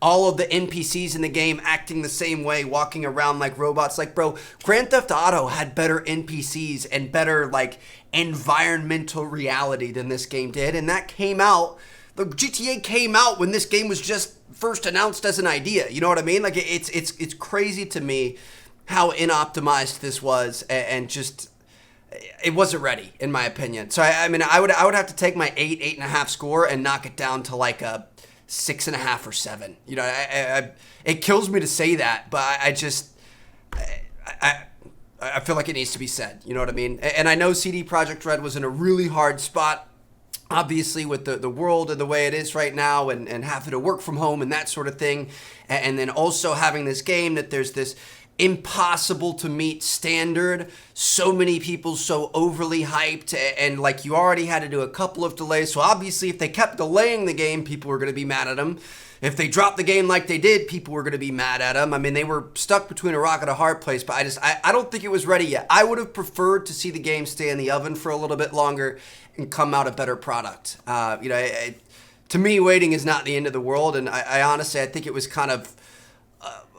All of the NPCs in the game acting the same way, walking around like robots. Like, bro, Grand Theft Auto had better NPCs and better, like, environmental reality than this game did. And that came out, the GTA came out when this game was just first announced as an idea. You know what I mean? Like, it's crazy to me how inoptimized this was, and just, it wasn't ready, in my opinion. So I mean, I would have to take my 8, 8.5 score and knock it down to like a 6.5 or 7. You know, it kills me to say that, but I feel like it needs to be said. You know what I mean? And I know CD Projekt Red was in a really hard spot, obviously, with the world and the way it is right now, and having to work from home and that sort of thing. And then also having this game that there's this impossible to meet standard, so many people so overly hyped, and like you already had to do a couple of delays. So obviously if they kept delaying the game, people were going to be mad at them. If they dropped the game like they did, people were going to be mad at them. I mean, they were stuck between a rock and a hard place, but I don't think it was ready yet. I would have preferred to see the game stay in the oven for a little bit longer and come out a better product. You know, to me, waiting is not the end of the world, and I honestly, I think it was kind of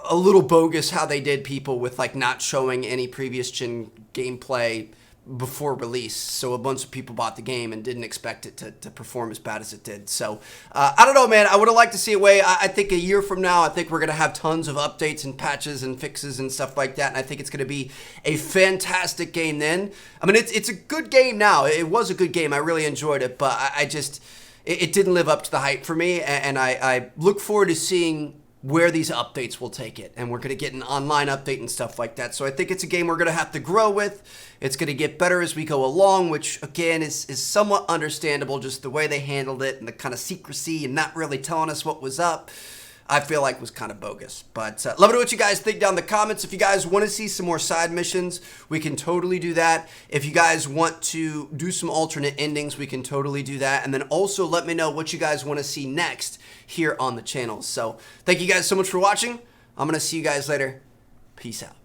a little bogus how they did people with like not showing any previous gen gameplay before release. So a bunch of people bought the game and didn't expect it to perform as bad as it did. So I don't know, man. I would have liked to see it way. I think a year from now, I think we're going to have tons of updates and patches and fixes and stuff like that. And I think it's going to be a fantastic game then. I mean, it's a good game now. It was a good game. I really enjoyed it, but I just, it didn't live up to the hype for me. And I look forward to seeing where these updates will take it. And we're going to get an online update and stuff like that. So I think it's a game we're going to have to grow with. It's going to get better as we go along, which again is somewhat understandable, just the way they handled it and the kind of secrecy and not really telling us what was up, I feel like was kind of bogus. But let me know what you guys think down in the comments. If you guys want to see some more side missions, we can totally do that. If you guys want to do some alternate endings, we can totally do that. And then also let me know what you guys want to see next here on the channel. So thank you guys so much for watching. I'm going to see you guys later. Peace out.